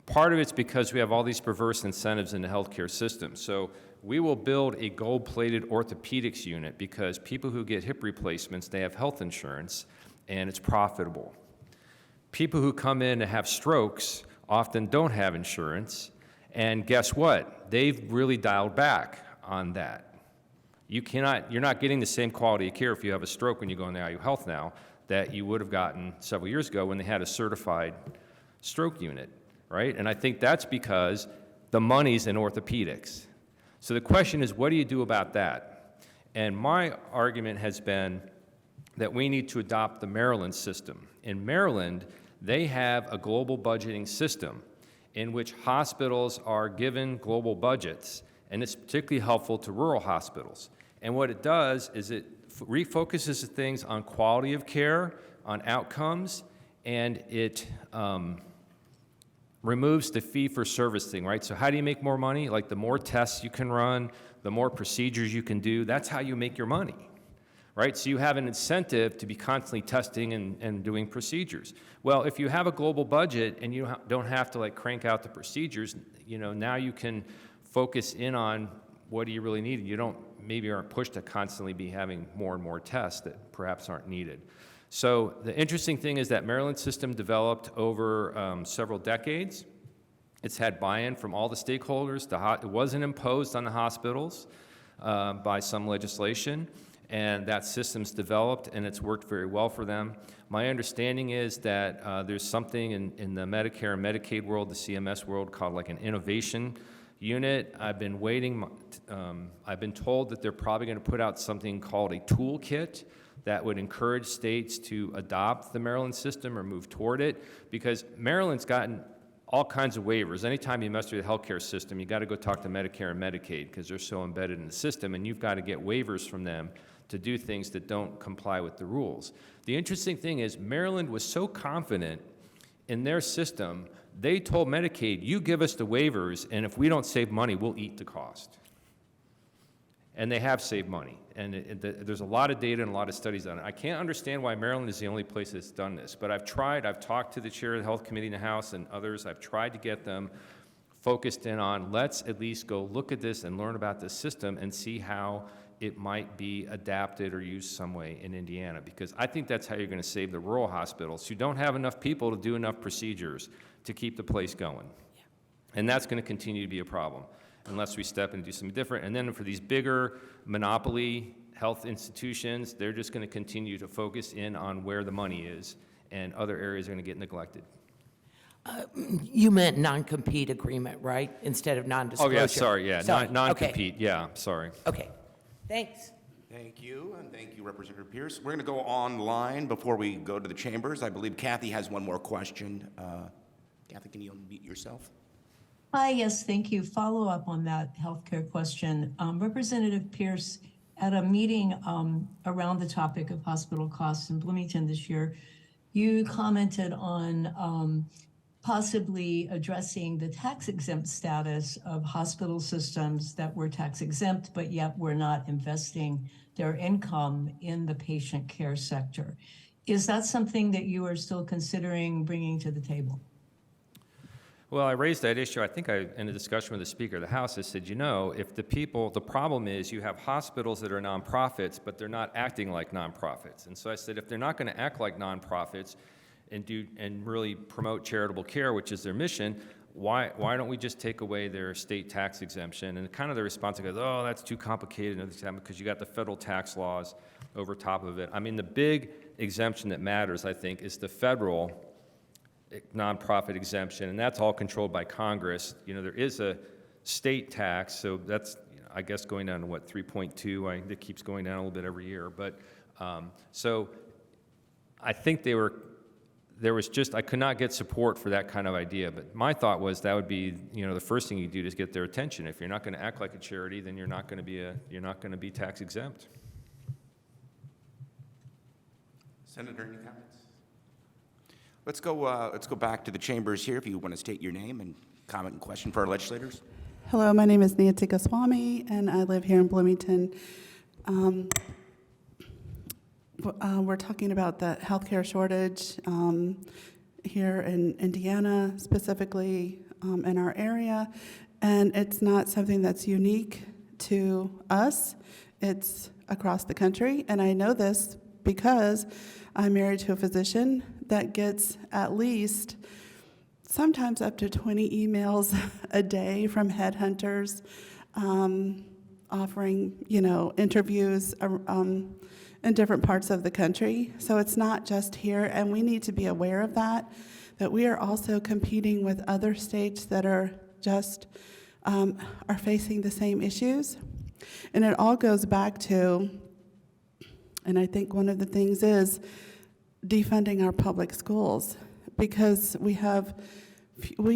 part of it's because we have all these perverse incentives in the healthcare system. So we will build a gold-plated orthopedics unit because people who get hip replacements, they have health insurance, and it's profitable. People who come in to have strokes often don't have insurance, and guess what? They've really dialed back on that. You're not getting the same quality of care if you have a stroke when you go into IU Health now that you would have gotten several years ago when they had a certified stroke unit, right? And I think that's because the money's in orthopedics. So the question is, what do you do about that? And my argument has been that we need to adopt the Maryland system. In Maryland, they have a global budgeting system in which hospitals are given global budgets, and it's particularly helpful to rural hospitals. And what it does is it refocuses things on quality of care, on outcomes, and it removes the fee-for-service thing, right? So how do you make more money? Like the more tests you can run, the more procedures you can do, that's how you make your money. Right? So you have an incentive to be constantly testing and doing procedures. Well, if you have a global budget and you don't have to crank out the procedures, now you can focus in on what do you really need. You don't maybe aren't pushed to constantly be having more and more tests that perhaps aren't needed. So the interesting thing is that Maryland system developed over several decades. It's had buy-in from all the stakeholders. It wasn't imposed on the hospitals by some legislation, and that system's developed, and it's worked very well for them. My understanding is that there's something in the Medicare and Medicaid world, the CMS world, called like an innovation unit. I've been waiting. I've been told that they're probably going to put out something called a toolkit that would encourage states to adopt the Maryland system or move toward it, because Maryland's gotten all kinds of waivers. Anytime you mess with the healthcare system, you got to go talk to Medicare and Medicaid because they're so embedded in the system, and you've got to get waivers from them to do things that don't comply with the rules. The interesting thing is Maryland was so confident in their system, they told Medicaid, you give us the waivers, and if we don't save money, we'll eat the cost. And they have saved money. And there's a lot of data and a lot of studies on it. I can't understand why Maryland is the only place that's done this, but I've talked to the chair of the Health Committee in the House and others. I've tried to get them focused in on, let's at least go look at this and learn about this system and see how it might be adapted or used some way in Indiana, because I think that's how you're going to save the rural hospitals who don't have enough people to do enough procedures to keep the place going. Yeah. And that's going to continue to be a problem unless we step in and do something different. And then for these bigger monopoly health institutions, they're just going to continue to focus in on where the money is, and other areas are going to get neglected. You meant non-compete agreement, right? Instead of non-disclosure? Oh, yeah, sorry, yeah, Sorry. non-compete, Okay. yeah, sorry. Okay, thanks. Thank you, and thank you, Representative Pierce. We're going to go online before we go to the chambers. I believe Kathy has one more question. Kathy, can you unmute yourself? Hi, yes, thank you. Follow up on that healthcare question. Representative Pierce, at a meeting around the topic of hospital costs in Bloomington this year, you commented on possibly addressing the tax exempt status of hospital systems that were tax exempt, but yet were not investing their income in the patient care sector. Is that something that you are still considering bringing to the table? Well, I raised that issue, I think in a discussion with the Speaker of the House, I said, if the problem is you have hospitals that are nonprofits, but they're not acting like nonprofits. And so I said, if they're not going to act like nonprofits and really promote charitable care, which is their mission, why don't we just take away their state tax exemption? And kind of the response goes, oh, that's too complicated because you got the federal tax laws over top of it. I mean, the big exemption that matters, I think, is the federal nonprofit exemption, and that's all controlled by Congress. There is a state tax, so that's, I guess, going down to what, 3.2? It keeps going down a little bit every year. But so I think I could not get support for that kind of idea. But my thought was that would be, the first thing you do is get their attention. If you're not going to act like a charity, then you're not going to be tax exempt. Senator, any comments? Let's go back to the chambers here if you want to state your name and comment and question for our legislators. Hello, my name is Nancy Goswami, and I live here in Bloomington. We're talking about the healthcare shortage here in Indiana, specifically in our area, and it's not something that's unique to us. It's across the country, and I know this because I'm married to a physician that gets at least sometimes up to 20 emails a day from headhunters offering, interviews in different parts of the country. So it's not just here, and we need to be aware of that we are also competing with other states that are just are facing the same issues. And it all goes back to, and I think one of the things is defunding our public schools, because we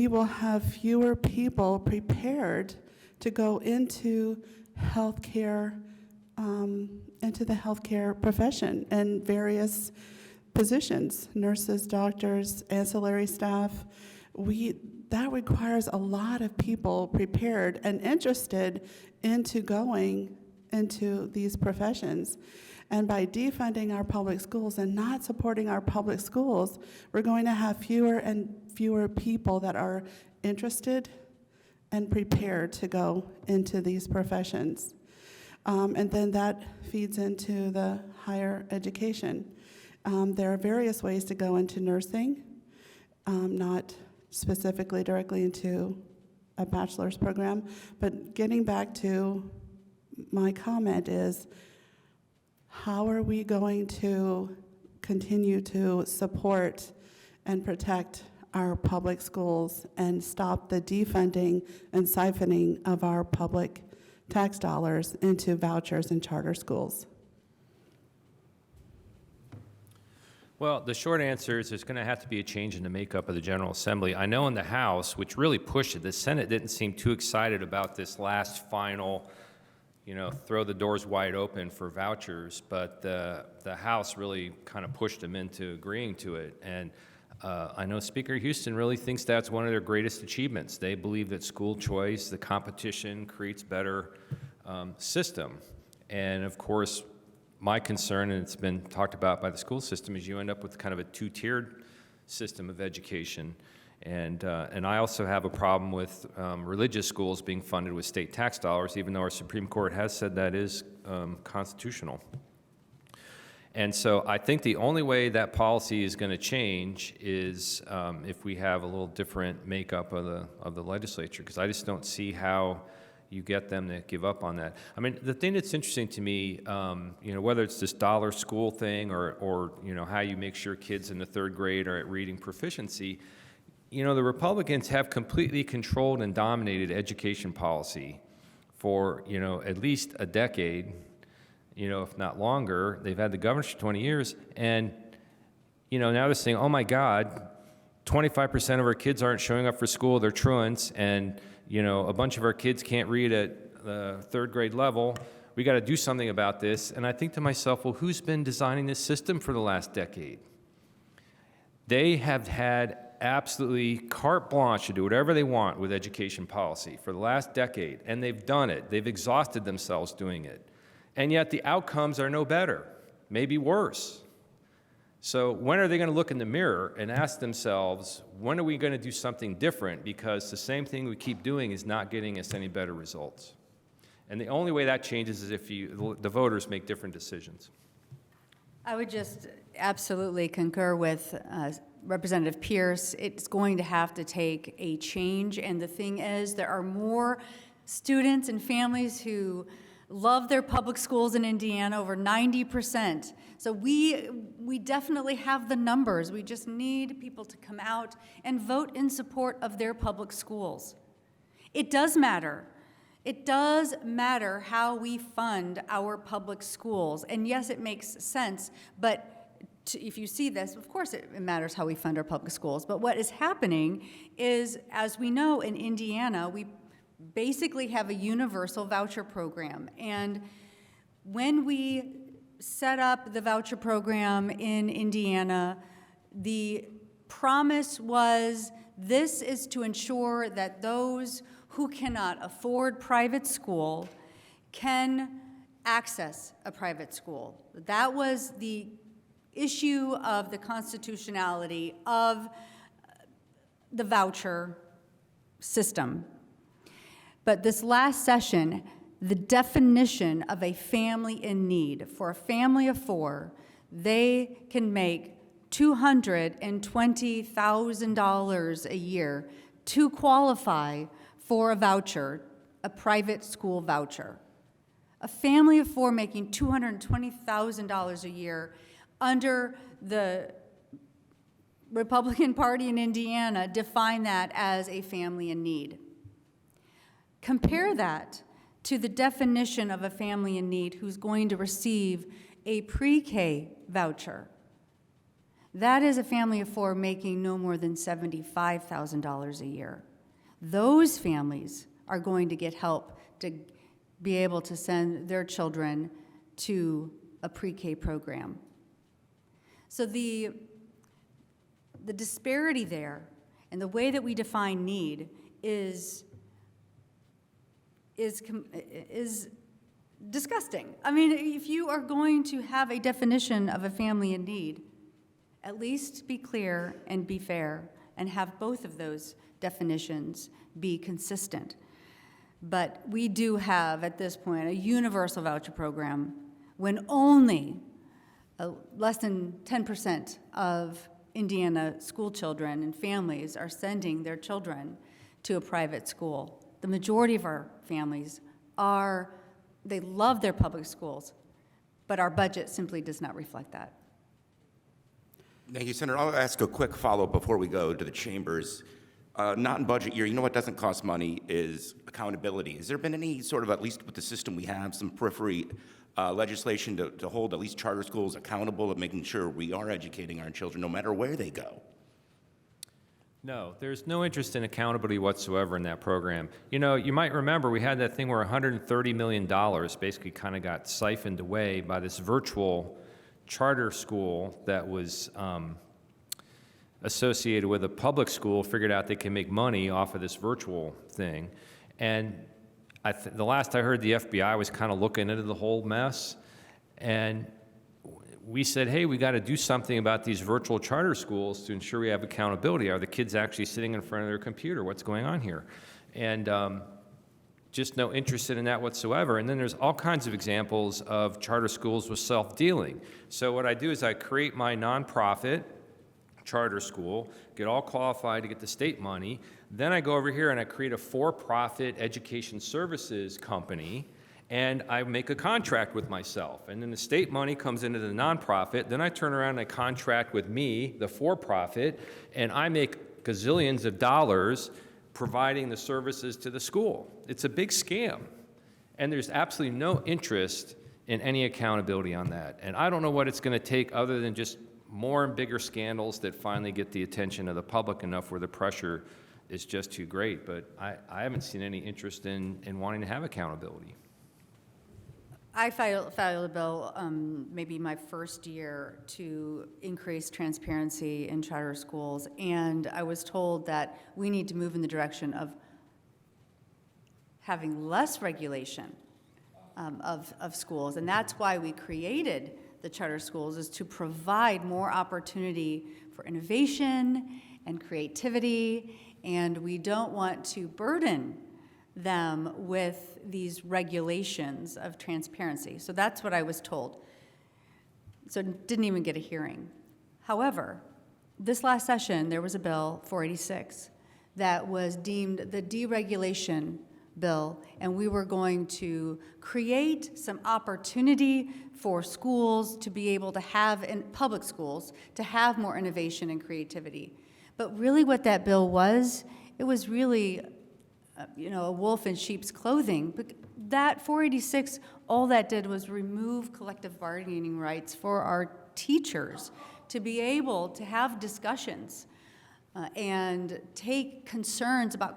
will have fewer people prepared to go into healthcare, into the healthcare profession and various positions, nurses, doctors, ancillary staff. That requires a lot of people prepared and interested into going into these professions. And by defunding our public schools and not supporting our public schools, we're going to have fewer and fewer people that are interested and prepared to go into these professions. And then that feeds into the higher education. There are various ways to go into nursing, not specifically directly into a bachelor's program, but getting back to my comment is, how are we going to continue to support and protect our public schools and stop the defunding and siphoning of our public tax dollars into vouchers and charter schools? Well, the short answer is there's going to have to be a change in the makeup of the General Assembly. I know in the House, which really pushed it, the Senate didn't seem too excited about this last final, throw the doors wide open for vouchers, but the House really kind of pushed them into agreeing to it. And I know Speaker Houston really thinks that's one of their greatest achievements. They believe that school choice, the competition, creates better system. And of course, my concern, and it's been talked about by the school system, is you end up with kind of a two-tiered system of education. And I also have a problem with religious schools being funded with state tax dollars, even though our Supreme Court has said that is constitutional. And so I think the only way that policy is going to change is if we have a little different makeup of the legislature, because I just don't see how you get them to give up on that. I mean, the thing that's interesting to me, whether it's this dollar school thing or how you make sure kids in the third grade are at reading proficiency, the Republicans have completely controlled and dominated education policy for, at least a decade, if not longer. They've had the governors for 20 years, and, now they're saying, oh my God, 25% of our kids aren't showing up for school, they're truants, and, a bunch of our kids can't read at the third grade level. We got to do something about this. And I think to myself, well, who's been designing this system for the last decade? They have had absolutely carte blanche to do whatever they want with education policy for the last decade, and they've done it. They've exhausted themselves doing it. And yet the outcomes are no better, maybe worse. So when are they going to look in the mirror and ask themselves, when are we going to do something different? Because the same thing we keep doing is not getting us any better results. And the only way that changes is if the voters make different decisions. I would just absolutely concur with Representative Pierce. It's going to have to take a change. And the thing is, there are more students and families who love their public schools in Indiana, over 90%. So we definitely have the numbers. We just need people to come out and vote in support of their public schools. It does matter. It does matter how we fund our public schools. And yes, it makes sense, but if you see this, of course it matters how we fund our public schools. But what is happening is, as we know, in Indiana, we basically have a universal voucher program. And when we set up the voucher program in Indiana, the promise was this is to ensure that those who cannot afford private school can access a private school. That was the issue of the constitutionality of the voucher system. But this last session, the definition of a family in need, for a family of four, they can make $220,000 a year to qualify for a voucher, a private school voucher. A family of four making $220,000 a year under the Republican Party in Indiana define that as a family in need. Compare that to the definition of a family in need who's going to receive a pre-K voucher. That is a family of four making no more than $75,000 a year. Those families are going to get help to be able to send their children to a pre-K program. So the disparity there and the way that we define need is disgusting. I mean, if you are going to have a definition of a family in need, at least be clear and be fair and have both of those definitions be consistent. But we do have, at this point, a universal voucher program when only less than 10% of Indiana school children and families are sending their children to a private school. The majority of our families they love their public schools, but our budget simply does not reflect that. Thank you, Senator. I'll ask a quick follow-up before we go to the chambers. Not in budget year, you know what doesn't cost money is accountability. Has there been any sort of, at least with the system we have, some periphery legislation to hold at least charter schools accountable of making sure we are educating our children no matter where they go? No, there's no interest in accountability whatsoever in that program. You know, you might remember we had that thing where $130 million basically kind of got siphoned away by this virtual charter school that was associated with a public school, figured out they can make money off of this virtual thing. And the last I heard, the FBI was kind of looking into the whole mess. And we said, hey, we got to do something about these virtual charter schools to ensure we have accountability. Are the kids actually sitting in front of their computer? What's going on here? And just no interest in that whatsoever. And then there's all kinds of examples of charter schools with self-dealing. So what I do is I create my nonprofit charter school, get all qualified to get the state money. Then I go over here and I create a for-profit education services company, and I make a contract with myself. And then the state money comes into the nonprofit. Then I turn around and I contract with me, the for-profit, and I make gazillions of dollars providing the services to the school. It's a big scam. And there's absolutely no interest in any accountability on that. And I don't know what it's going to take other than just more and bigger scandals that finally get the attention of the public enough where the pressure is just too great. But I haven't seen any interest in wanting to have accountability. I filed a bill maybe my first year to increase transparency in charter schools, and I was told that we need to move in the direction of having less regulation of schools, and that's why we created the charter schools, is to provide more opportunity for innovation and creativity, and we don't want to burden them with these regulations of transparency. So that's what I was told. So didn't even get a hearing. However, this last session, there was a bill, 486, that was deemed the deregulation bill, and we were going to create some opportunity for schools to be able to have, in public schools, to have more innovation and creativity. But really what that bill was, it was really a wolf in sheep's clothing. But that 486, all that did was remove collective bargaining rights for our teachers to be able to have discussions and take concerns about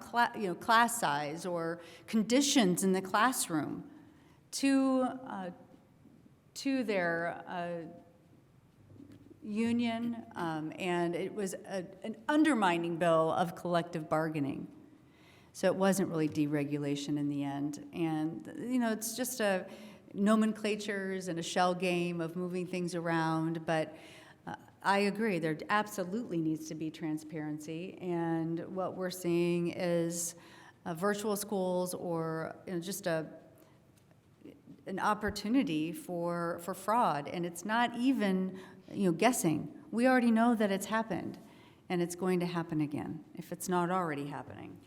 class size or conditions in the classroom to their union, and it was an undermining bill of collective bargaining. So it wasn't really deregulation in the end. And, it's just a nomenclatures and a shell game of moving things around. But I agree, there absolutely needs to be transparency. And what we're seeing is virtual schools or just an opportunity for fraud. And it's not even, guessing. We already know that it's happened. And it's going to happen again, if it's not already happening.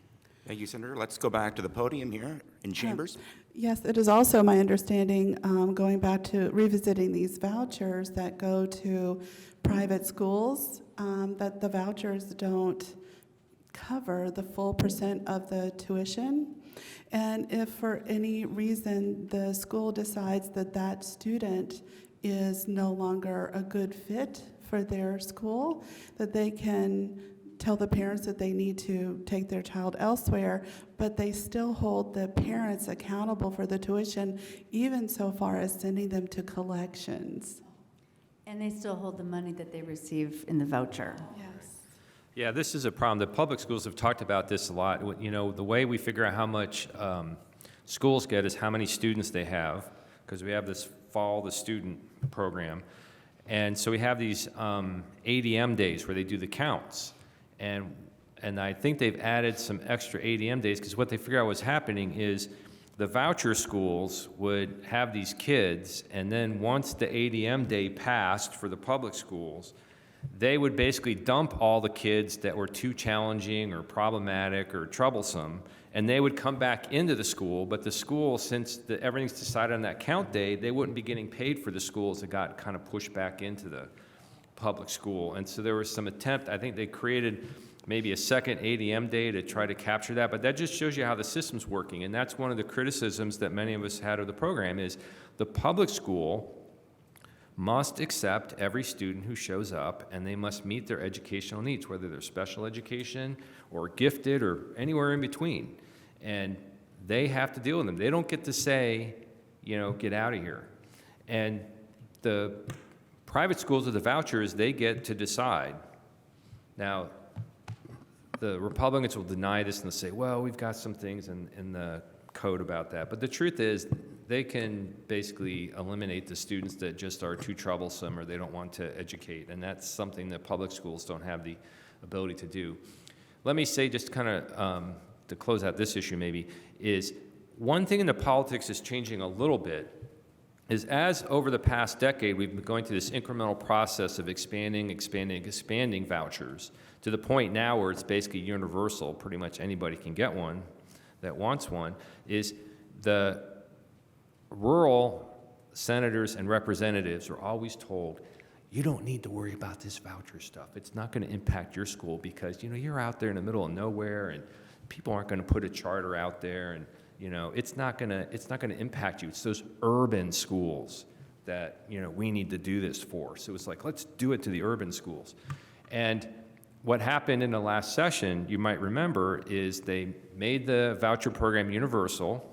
Thank you, Senator. Let's go back to the podium here in chambers. Yes, it is also my understanding, going back to revisiting these vouchers that go to private schools, that the vouchers don't cover the full % of the tuition. And if for any reason the school decides that that student is no longer a good fit for their school, that they can tell the parents that they need to take their child elsewhere, but they still hold the parents accountable for the tuition, even so far as sending them to collections. And they still hold the money that they receive in the voucher. Yes. Yeah, this is a problem. The public schools have talked about this a lot. The way we figure out how much schools get is how many students they have, because we have this Follow the Student program. And so we have these ADM days where they do the counts. And I think they've added some extra ADM days, because what they figured out was happening is the voucher schools would have these kids, and then once the ADM day passed for the public schools, they would basically dump all the kids that were too challenging or problematic or troublesome, and they would come back into the school. But the school, since everything's decided on that count day, they wouldn't be getting paid for the schools that got kind of pushed back into the public school. And so there was some attempt, I think they created maybe a second ADM day to try to capture that, but that just shows you how the system's working. And that's one of the criticisms that many of us had of the program, is the public school must accept every student who shows up, and they must meet their educational needs, whether they're special education or gifted or anywhere in between. And they have to deal with them. They don't get to say, you know, get out of here. And the private schools with the vouchers, they get to decide. Now, the Republicans will deny this and they'll say, well, we've got some things in the code about that. But the truth is, they can basically eliminate the students that just are too troublesome or they don't want to educate. And that's something that public schools don't have the ability to do. Let me say, just kind of to close out this issue maybe, is one thing in the politics is changing a little bit is, as over the past decade, we've been going through this incremental process of expanding vouchers to the point now where it's basically universal. Pretty much anybody can get one that wants one. Is the rural senators and representatives are always told, you don't need to worry about this voucher stuff. It's not going to impact your school because, you know, you're out there in the middle of nowhere and people aren't going to put a charter out there, and you know, it's not going to impact you. It's those urban schools that, you know, we need to do this for. So it's like, let's do it to the urban schools. And what happened in the last session, you might remember, is they made the voucher program universal.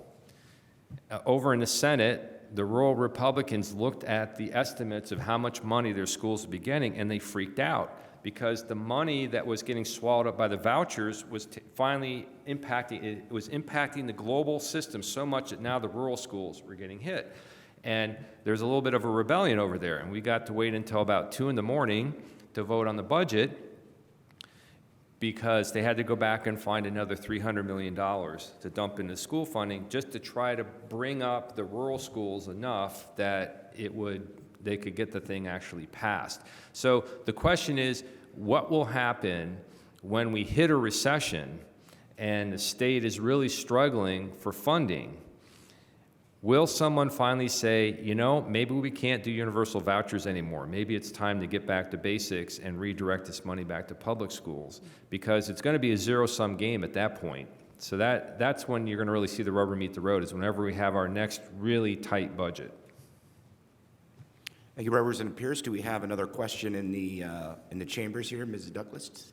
Over in the Senate, the rural Republicans looked at the estimates of how much money their schools would be getting, and they freaked out because the money that was getting swallowed up by the vouchers was finally impacting the global system so much that now the rural schools were getting hit. And there's a little bit of a rebellion over there, and we got to wait until about 2 in the morning to vote on the budget, because they had to go back and find another $300 million to dump into school funding just to try to bring up the rural schools enough that they could get the thing actually passed. So the question is, what will happen when we hit a recession and the state is really struggling for funding? Will someone finally say, you know, maybe we can't do universal vouchers anymore. Maybe it's time to get back to basics and redirect this money back to public schools, because it's going to be a zero-sum game at that point. So that's when you're going to really see the rubber meet the road, is whenever we have our next really tight budget. Thank you, Representative Pierce. Do we have another question in the chambers here? Ms. Douglas?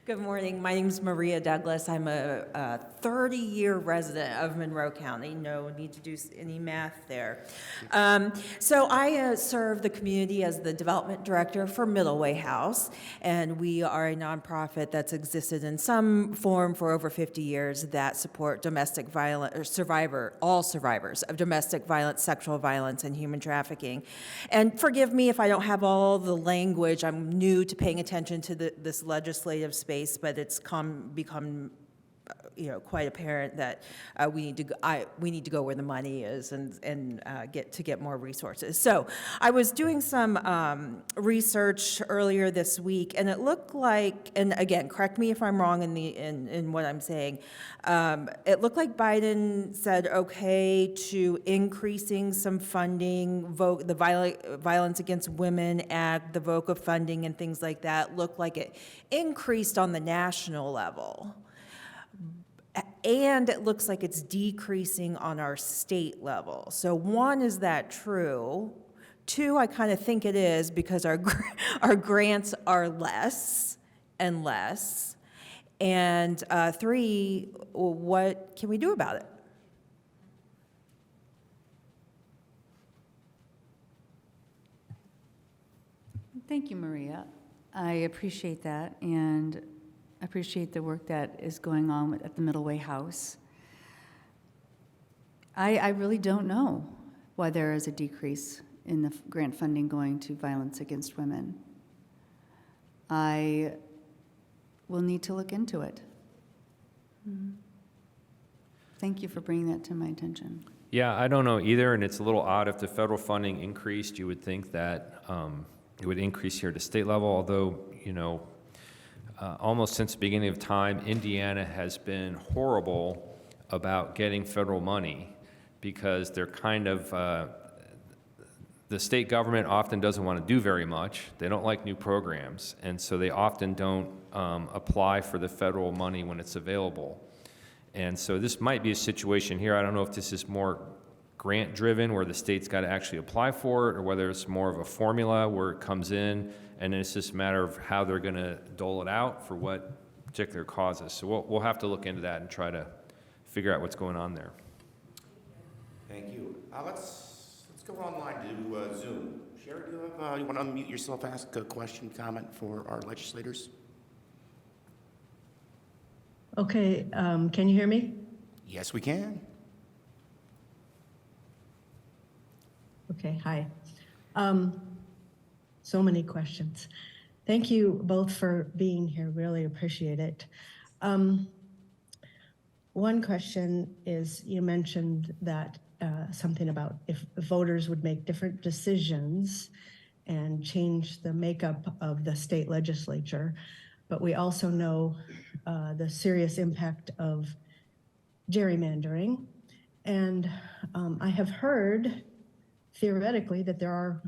Good morning. My name is Maria Douglas. I'm a 30-year resident of Monroe County. No need to do any math there. So I serve the community as the development director for Middleway House, and we are a nonprofit that's existed in some form for over 50 years that support domestic violence, or all survivors of domestic violence, sexual violence, and human trafficking. And forgive me if I don't have all the language. I'm new to paying attention to this legislative space, but it's become quite apparent that we need to go where the money is and get more resources. So I was doing some research earlier this week, and it looked like, and again, correct me if I'm wrong in what I'm saying, it looked like Biden said okay to increasing some funding, the Violence Against Women Act, the VOCA funding, and things like that. Looked like it increased on the national level. And it looks like it's decreasing on our state level. So one, is that true? Two, I kind of think it is, because our grants are less and less. And three, what can we do about it? Thank you, Maria. I appreciate that, and appreciate the work that is going on at the Middleway House. I really don't know why there is a decrease in the grant funding going to violence against women. I we'll need to look into it. Thank you for bringing that to my attention. Yeah, I don't know either, and it's a little odd. If the federal funding increased, you would think that it would increase here at the state level, although, you know, almost since the beginning of time, Indiana has been horrible about getting federal money because they're kind of, the state government often doesn't want to do very much. They don't like new programs, and so they often don't apply for the federal money when it's available. And so this might be a situation here. I don't know if this is more grant-driven, where the state's got to actually apply for it, or whether it's more of a formula where it comes in, and then it's just a matter of how they're going to dole it out for what particular causes. So we'll have to look into that and try to figure out what's going on there. Thank you. Let's go online to Zoom. Sherry, do you want to unmute yourself, ask a question, comment for our legislators? Okay, can you hear me? Yes, we can. Okay, hi. So many questions. Thank you both for being here, really appreciate it. One question is, you mentioned that something about if voters would make different decisions and change the makeup of the state legislature, but we also know the serious impact of gerrymandering. And I have heard theoretically that there are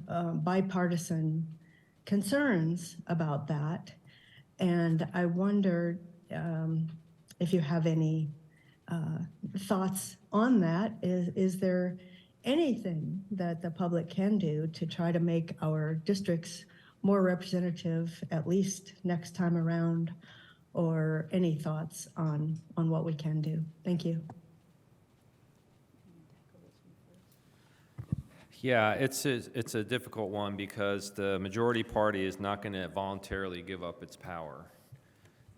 bipartisan concerns about that. And I wonder if you have any thoughts on that. Is there anything that the public can do to try to make our districts more representative, at least next time around, or any thoughts on what we can do? Thank you. Yeah, it's a difficult one because the majority party is not going to voluntarily give up its power.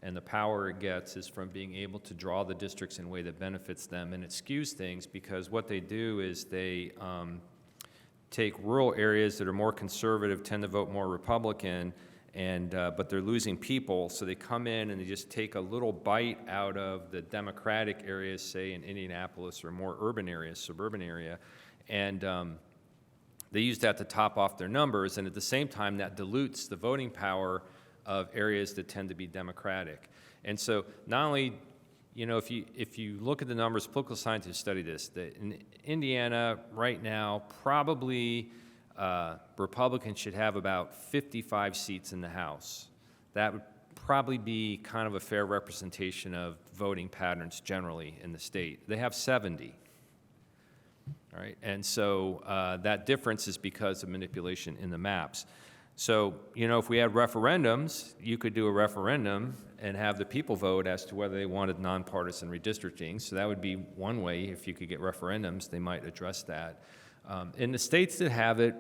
And the power it gets is from being able to draw the districts in a way that benefits them. And it skews things because what they do is they take rural areas that are more conservative, tend to vote more Republican, and but they're losing people, so they come in and they just take a little bite out of the Democratic areas, say in Indianapolis or more urban areas, suburban area, and they use that to top off their numbers, and at the same time that dilutes the voting power of areas that tend to be Democratic. And so not only, you know, if you look at the numbers, political scientists study this, that in Indiana right now, probably Republicans should have about 55 seats in the House. That would probably be kind of a fair representation of voting patterns generally in the state. They have 70. All right, and so that difference is because of manipulation in the maps. So, you know, if we had referendums, you could do a referendum and have the people vote as to whether they wanted nonpartisan redistricting. So that would be one way. If you could get referendums, they might address that. In the states that have it,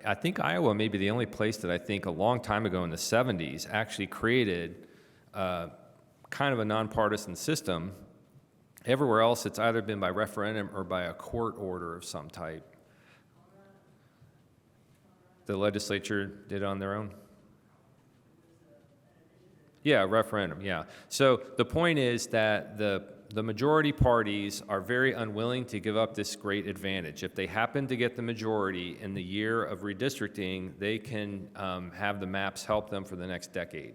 I think Iowa may be the only place that I think a long time ago in the 70s actually created kind of a nonpartisan system. Everywhere else, it's either been by referendum or by a court order of some type. The legislature did it on their own? Yeah, referendum, yeah. So the point is that the majority parties are very unwilling to give up this great advantage. If they happen to get the majority in the year of redistricting, they can have the maps help them for the next decade.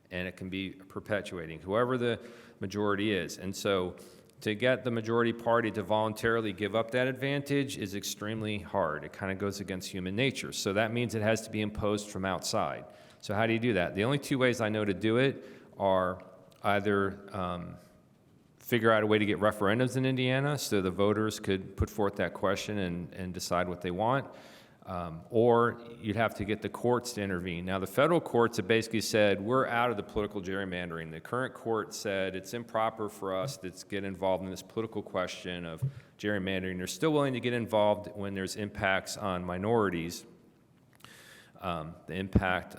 And it can be perpetuating, whoever the majority is. And so to get the majority party to voluntarily give up that advantage is extremely hard. It kind of goes against human nature. So that means it has to be imposed from outside. So how do you do that? The only two ways I know to do it are either figure out a way to get referendums in Indiana so the voters could put forth that question and decide what they want, or you'd have to get the courts to intervene. Now, the federal courts have basically said, we're out of the political gerrymandering. The current court said it's improper for us to get involved in this political question of gerrymandering. They're still willing to get involved when there's impacts on minorities, the impact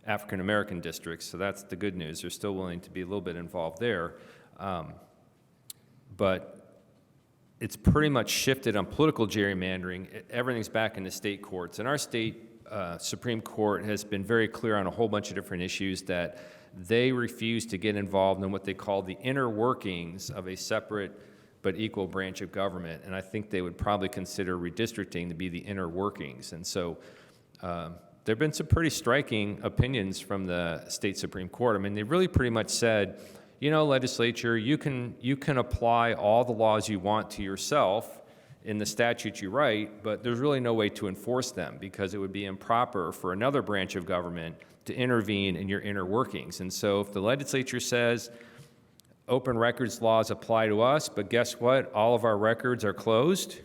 African-American districts, so that's the good news. They're still willing to be a little bit involved there. But it's pretty much shifted on political gerrymandering. Everything's back in the state courts. And our state Supreme Court has been very clear on a whole bunch of different issues that they refuse to get involved in what they call the inner workings of a separate but equal branch of government. And I think they would probably consider redistricting to be the inner workings. And so there have been some pretty striking opinions from the state Supreme Court. I mean, they really pretty much said, you know, legislature, you can apply all the laws you want to yourself in the statutes you write, but there's really no way to enforce them because it would be improper for another branch of government to intervene in your inner workings. And so if the legislature says open records laws apply to us, but guess what? All of our records are closed,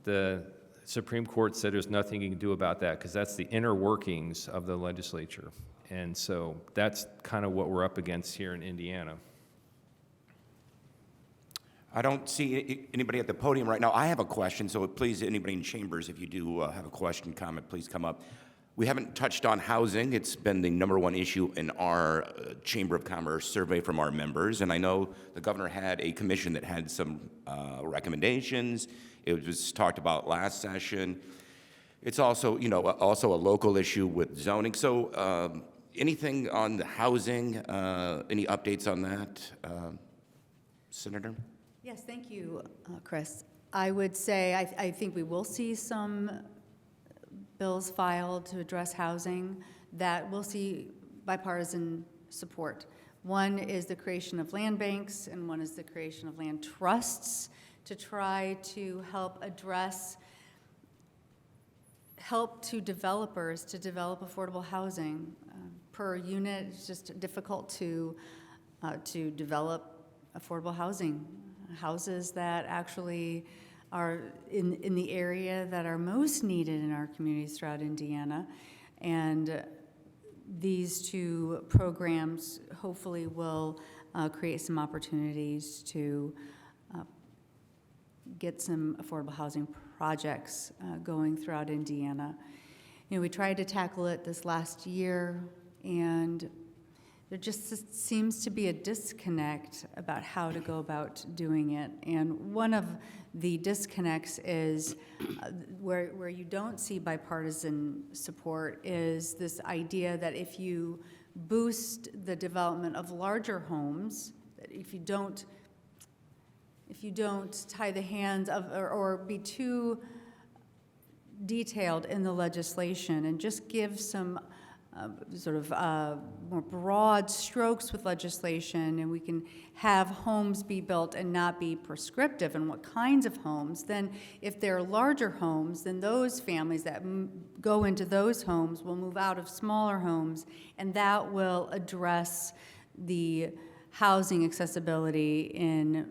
the Supreme Court said there's nothing you can do about that because that's the inner workings of the legislature. And so that's kind of what we're up against here in Indiana. I don't see anybody at the podium right now. I have a question, so please, anybody in chambers, if you do have a question, comment, please come up. We haven't touched on housing. It's been the #1 issue in our Chamber of Commerce survey from our members, and I know the governor had a commission that had some recommendations. It was talked about last session. It's also, also a local issue with zoning. So anything on the housing, any updates on that, Senator? Yes, thank you, Chris. I would say I think we will see some bills filed to address housing that will see bipartisan support. One is the creation of land banks, and one is the creation of land trusts to try to help to developers to develop affordable housing. Per unit, it's just difficult to develop affordable housing. Houses that actually are in the area that are most needed in our communities throughout Indiana. And these two programs hopefully will create some opportunities to get some affordable housing projects going throughout Indiana. We tried to tackle it this last year, and there just seems to be a disconnect about how to go about doing it. And one of the disconnects is where you don't see bipartisan support is this idea that if you boost the development of larger homes, that if you don't tie the hands of or be too detailed in the legislation and just give some more broad strokes with legislation, and we can have homes be built and not be prescriptive in what kinds of homes, then if they're larger homes, then those families that go into those homes will move out of smaller homes, and that will address the housing accessibility in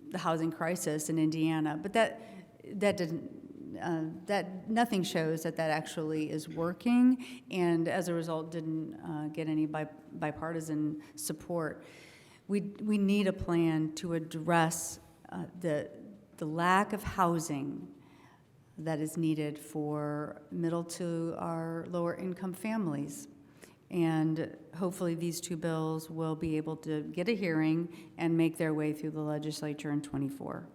the housing crisis in Indiana. But that didn't. That nothing shows that actually is working, and as a result didn't get any bipartisan support. We need a plan to address the lack of housing that is needed for middle to our lower income families. And hopefully these two bills will be able to get a hearing and make their way through the legislature in '24.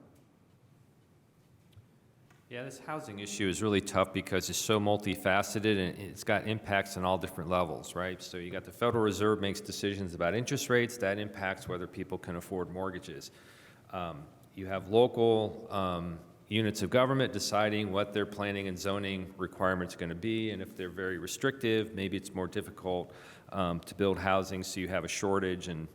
Yeah, this housing issue is really tough because it's so multifaceted and it's got impacts on all different levels, right? So you got the Federal Reserve makes decisions about interest rates, that impacts whether people can afford mortgages. You have local units of government deciding what their planning and zoning requirements are going to be, and if they're very restrictive, maybe it's more difficult to build housing, so you have a shortage and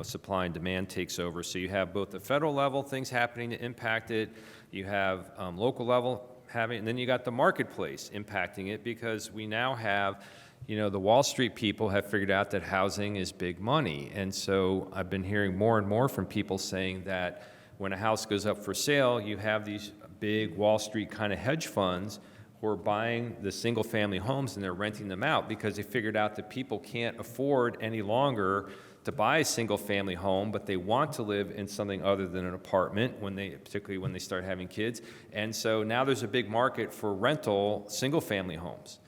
supply and demand takes over. So you have both the federal level things happening to impact it, you have local level having, and then you got the marketplace impacting it because we now have, the Wall Street people have figured out that housing is big money. And so I've been hearing more and more from people saying that when a house goes up for sale, you have these big Wall Street kind of hedge funds who are buying the single family homes and they're renting them out because they figured out that people can't afford any longer to buy a single-family home, but they want to live in something other than an apartment, particularly when they start having kids. And so now there's a big market for rental single-family homes.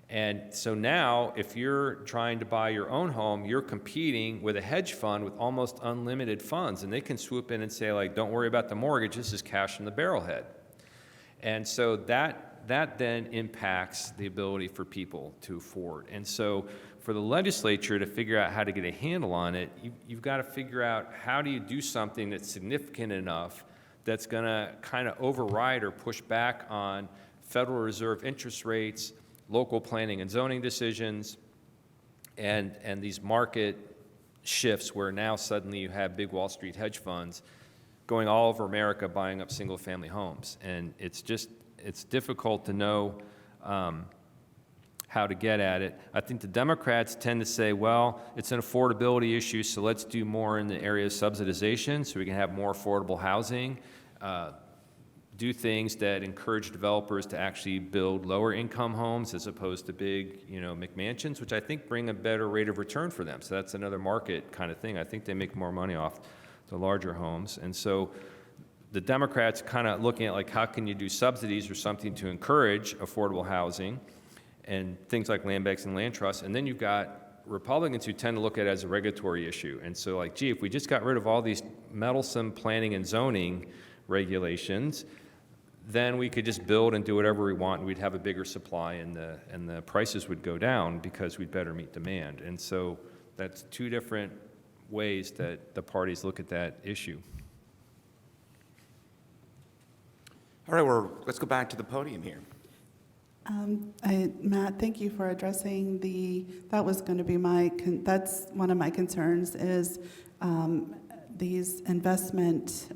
And so now, if you're trying to buy your own home, you're competing with a hedge fund with almost unlimited funds, and they can swoop in and say, don't worry about the mortgage, this is cash from the barrelhead. And so that that then impacts the ability for people to afford. And so for the legislature to figure out how to get a handle on it, you've got to figure out how do you do something that's significant enough that's going to kind of override or push back on Federal Reserve interest rates, local planning and zoning decisions, and these market shifts where now suddenly you have big Wall Street hedge funds going all over America buying up single-family homes. And it's difficult to know how to get at it. I think the Democrats tend to say, well, it's an affordability issue, so let's do more in the area of subsidization so we can have more affordable housing, do things that encourage developers to actually build lower income homes as opposed to big, McMansions, which I think bring a better rate of return for them. So that's another market kind of thing. I think they make more money off the larger homes. And so the Democrats kind of looking at like, how can you do subsidies or something to encourage affordable housing and things like land banks and land trusts. And then you've got Republicans who tend to look at it as a regulatory issue. And so like, gee, if we just got rid of all these meddlesome planning and zoning regulations, then we could just build and do whatever we want, and we'd have a bigger supply, and the prices would go down because we'd better meet demand. And so that's two different ways that the parties look at that issue. All right, let's go back to the podium here. Matt, thank you for addressing that was going to be that's one of my concerns is these investment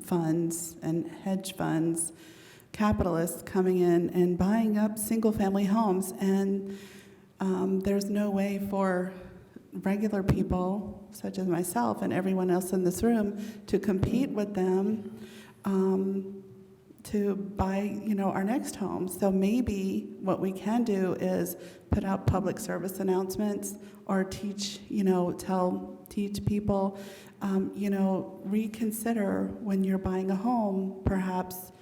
funds and hedge funds, capitalists coming in and buying up single-family homes, and there's no way for regular people, such as myself and everyone else in this room, to compete with them to buy, our next home. So maybe what we can do is put out public service announcements or teach people, reconsider when you're buying a home, perhaps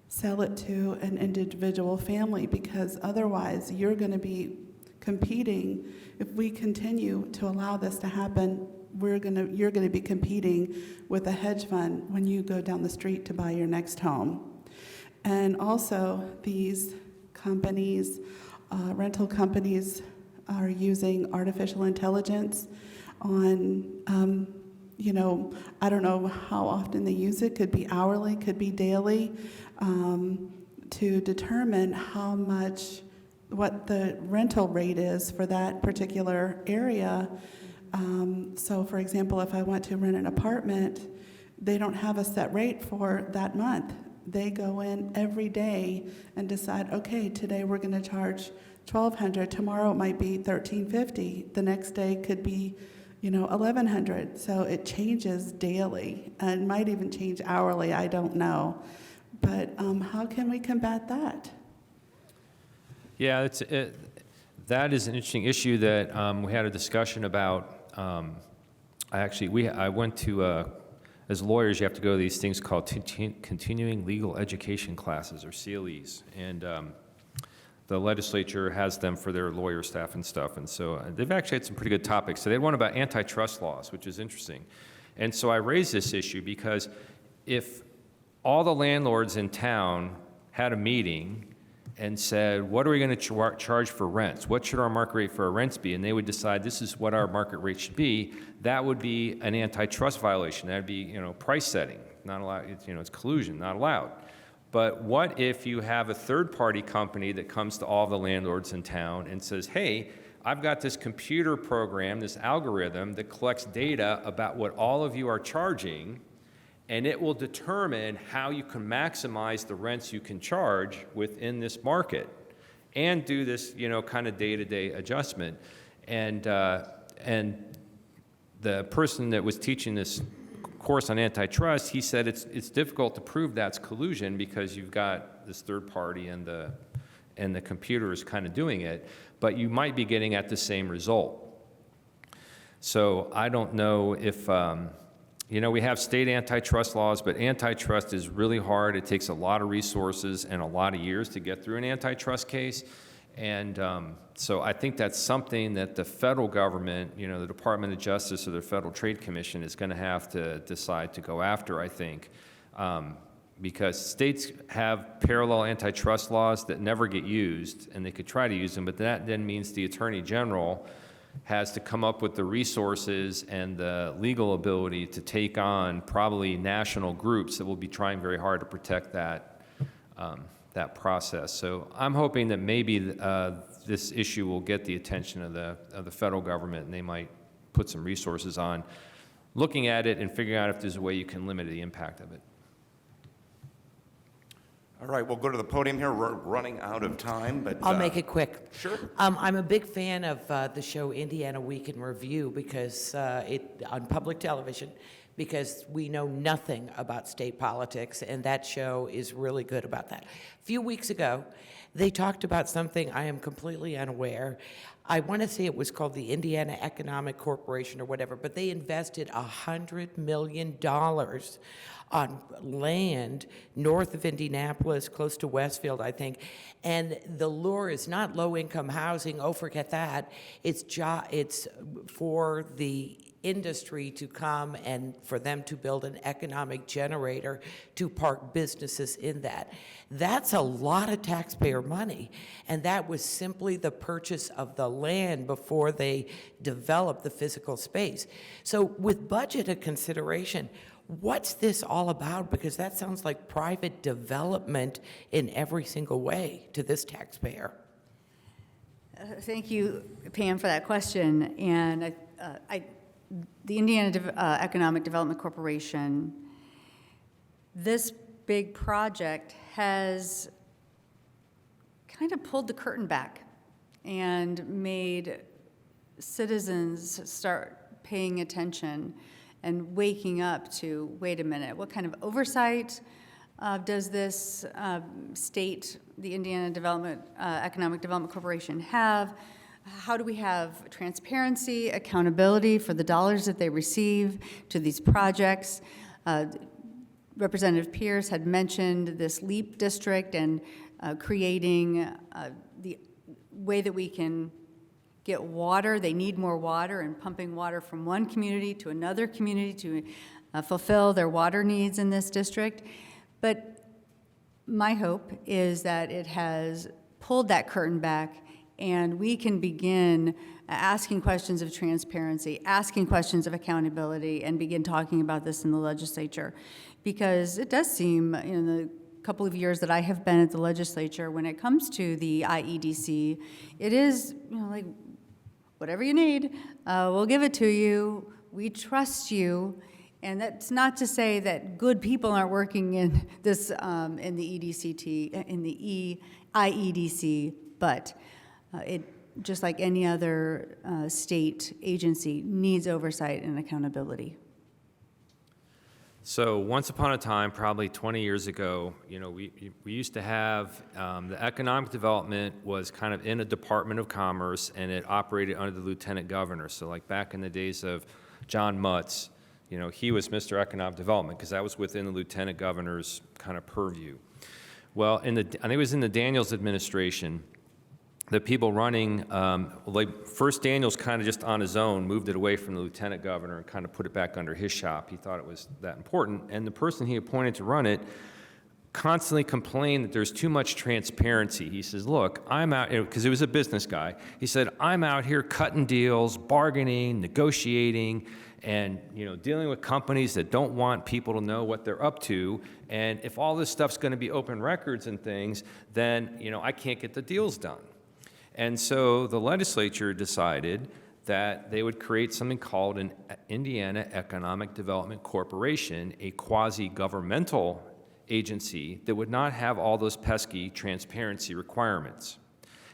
sell it to an individual family, because otherwise you're going to be competing. If we continue to allow this to happen, you're going to be competing with a hedge fund when you go down the street to buy your next home. And also, these companies, rental companies, are using artificial intelligence on, I don't know how often they use it, could be hourly, could be daily, to determine what the rental rate is for that particular area. So, for example, if I want to rent an apartment, they don't have a set rate for that month. They go in every day and decide, okay, today we're going to charge $1,200. Tomorrow it might be $1,350. The next day could be, $1,100. So it changes daily, and might even change hourly. I don't know, but how can we combat that? Yeah, that is an interesting issue that we had a discussion about. I went to. As lawyers, you have to go to these things called continuing legal education classes, or CLEs, and the legislature has them for their lawyer staff and stuff, and so they've actually had some pretty good topics. So they had one about antitrust laws, which is interesting. And so I raised this issue because if all the landlords in town had a meeting and said, what are we going to charge for rents? What should our market rate for our rents be? And they would decide this is what our market rate should be. That would be an antitrust violation. That would be, price setting, not allowed. It's collusion, not allowed. But what if you have a third-party company that comes to all the landlords in town and says, hey, I've got this computer program, this algorithm that collects data about what all of you are charging, and it will determine how you can maximize the rents you can charge within this market and do this, kind of day-to-day adjustment. And the person that was teaching this course on antitrust, he said it's difficult to prove that's collusion because you've got this third party and the computer is kind of doing it, but you might be getting at the same result. So I don't know if, we have state antitrust laws, but antitrust is really hard. It takes a lot of resources and a lot of years to get through an antitrust case. And so I think that's something that the federal government, the Department of Justice or the Federal Trade Commission is going to have to decide to go after, I think, because states have parallel antitrust laws that never get used, and they could try to use them, but that then means the Attorney General has to come up with the resources and the legal ability to take on probably national groups that will be trying very hard to protect that, that process. So I'm hoping that maybe this issue will get the attention of the federal government, and they might put some resources on looking at it and figuring out if there's a way you can limit the impact of it. All right, we'll go to the podium here. We're running out of time, but I'll make it quick. Sure. I'm a big fan of the show Indiana Week in Review because on public television, because we know nothing about state politics, and that show is really good about that. A few weeks ago, they talked about something I am completely unaware. I want to say it was called the Indiana Economic Corporation or whatever, but they invested $100 million on land north of Indianapolis, close to Westfield, I think. And the lure is not low-income housing. Oh, forget that. It's for the industry to come and for them to build an economic generator to park businesses in that. That's a lot of taxpayer money, and that was simply the purchase of the land before they developed the physical space. So with budget a consideration, what's this all about? Because that sounds like private development in every single way to this taxpayer. Thank you, Pam, for that question. And the Indiana Economic Development Corporation, this big project has kind of pulled the curtain back and made citizens start paying attention and waking up to, wait a minute, what kind of oversight does this state, the Indiana Economic Development Corporation, have? How do we have transparency, accountability for the dollars that they receive to these projects? Representative Pierce had mentioned this LEAP district and creating the way that we can get water. They need more water, and pumping water from one community to another community to fulfill their water needs in this district. But my hope is that it has pulled that curtain back, and we can begin asking questions of transparency, asking questions of accountability, and begin talking about this in the legislature. Because it does seem, in the couple of years that I have been at the legislature, when it comes to the IEDC, it is, like, whatever you need, we'll give it to you. We trust you. And that's not to say that good people aren't working in this, in the IEDC, but it, just like any other state agency, needs oversight and accountability. So once upon a time, probably 20 years ago, we used to have the economic development was kind of in a Department of Commerce, and it operated under the Lieutenant Governor. So like back in the days of John Mutz, he was Mr. Economic Development because that was within the Lieutenant Governor's kind of purview. Well, I think it was in the Daniels administration, the people running, first Daniels kind of just on his own moved it away from the Lieutenant Governor and kind of put it back under his shop. He thought it was that important. And the person he appointed to run it constantly complained that there's too much transparency. He says, look, I'm out, because he was a business guy. He said, I'm out here cutting deals, bargaining, negotiating, and dealing with companies that don't want people to know what they're up to. And if all this stuff's going to be open records and things, then I can't get the deals done. And so the legislature decided that they would create something called an Indiana Economic Development Corporation, a quasi-governmental agency that would not have all those pesky transparency requirements.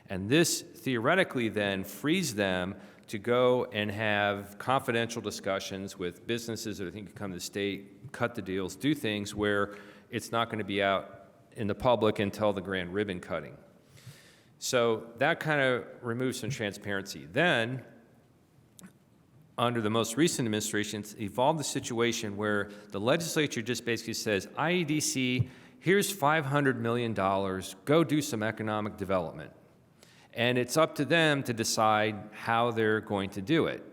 And this theoretically then frees them to go and have confidential discussions with businesses that I think come to the state, cut the deals, do things where it's not going to be out in the public until the grand ribbon cutting. So that kind of removes some transparency. Then, under the most recent administration, it's evolved the situation where the legislature just basically says, IEDC, here's $500 million, go do some economic development. And it's up to them to decide how they're going to do it,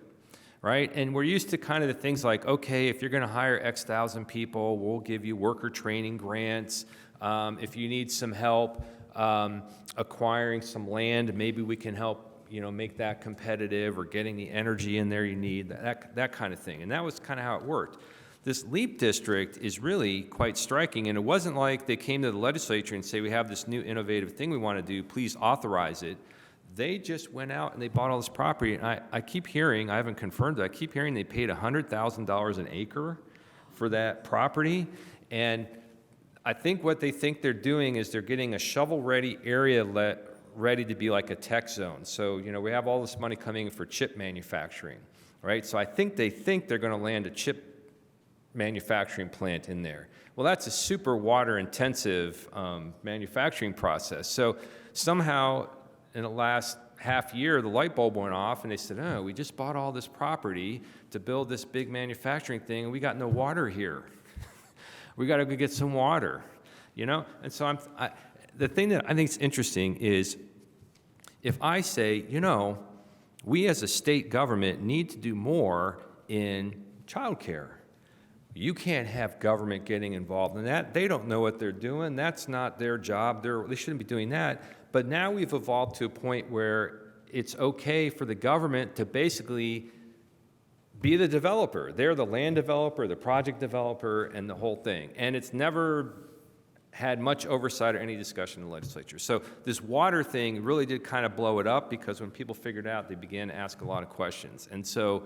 right? And we're used to kind of the things like, okay, if you're going to hire X thousand people, we'll give you worker training grants. If you need some help acquiring some land, maybe we can help, make that competitive, or getting the energy in there you need, that kind of thing. And that was kind of how it worked. This LEAP district is really quite striking, and it wasn't like they came to the legislature and say, we have this new innovative thing we want to do, please authorize it. They just went out and they bought all this property, and I keep hearing, I haven't confirmed it, I keep hearing they paid $100,000 an acre for that property, and I think what they think they're doing is they're getting a shovel-ready area ready to be like a tech zone. So, we have all this money coming for chip manufacturing, right? So I think they think they're going to land a chip manufacturing plant in there. Well, that's a super water-intensive manufacturing process. So somehow, in the last half year, the light bulb went off, and they said, oh, we just bought all this property to build this big manufacturing thing, and we got no water here. We got to go get some water, And so the thing that I think is interesting is if I say, we as a state government need to do more in childcare. You can't have government getting involved in that. They don't know what they're doing. That's not their job. They shouldn't be doing that. But now we've evolved to a point where it's okay for the government to basically be the developer. They're the land developer, the project developer, and the whole thing. And it's never had much oversight or any discussion in the legislature. So this water thing really did kind of blow it up, because when people figured out, they began to ask a lot of questions. And so,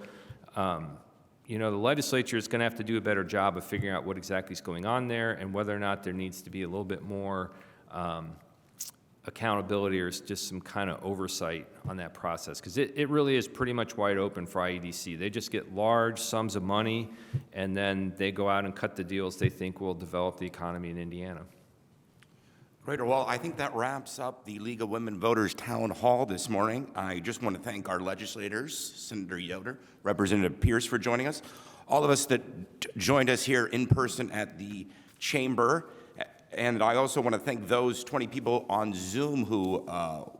the legislature is going to have to do a better job of figuring out what exactly is going on there, and whether or not there needs to be a little bit more accountability or just some kind of oversight on that process, because it really is pretty much wide open for IEDC. They just get large sums of money, and then they go out and cut the deals they think will develop the economy in Indiana. Great. Well, I think that wraps up the League of Women Voters Town Hall this morning. I just want to thank our legislators, Senator Yoder, Representative Pierce, for joining us, all of us that joined us here in person at the chamber. And I also want to thank those 20 people on Zoom who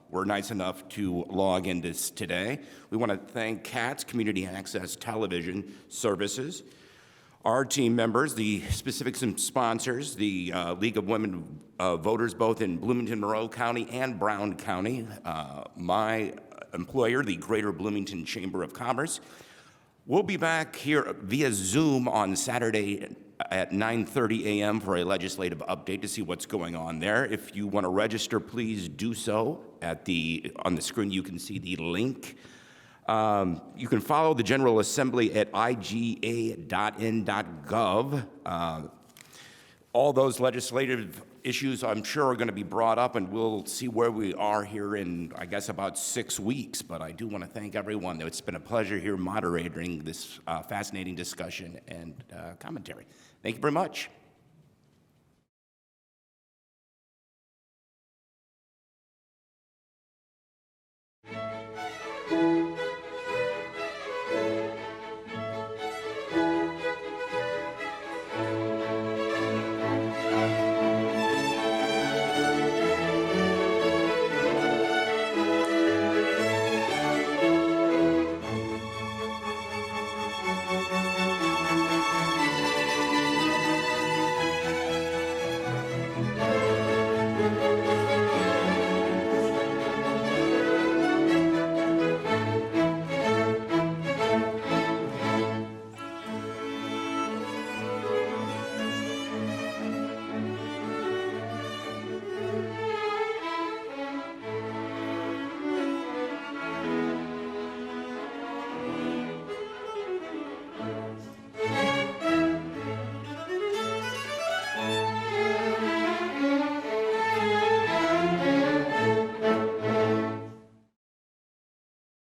were nice enough to log in today. We want to thank CATS, Community Access Television Services, our team members, the specific sponsors, the League of Women Voters, both in Bloomington, Monroe County and Brown County, my employer, the Greater Bloomington Chamber of Commerce. We'll be back here via Zoom on Saturday at 9:30 a.m. for a legislative update to see what's going on there. If you want to register, please do so. On the screen, you can see the link. You can follow the General Assembly at iga.in.gov. All those legislative issues, I'm sure, are going to be brought up, and we'll see where we are here in, I guess, about 6 weeks. But I do want to thank everyone. It's been a pleasure here moderating this fascinating discussion and commentary. Thank you very much.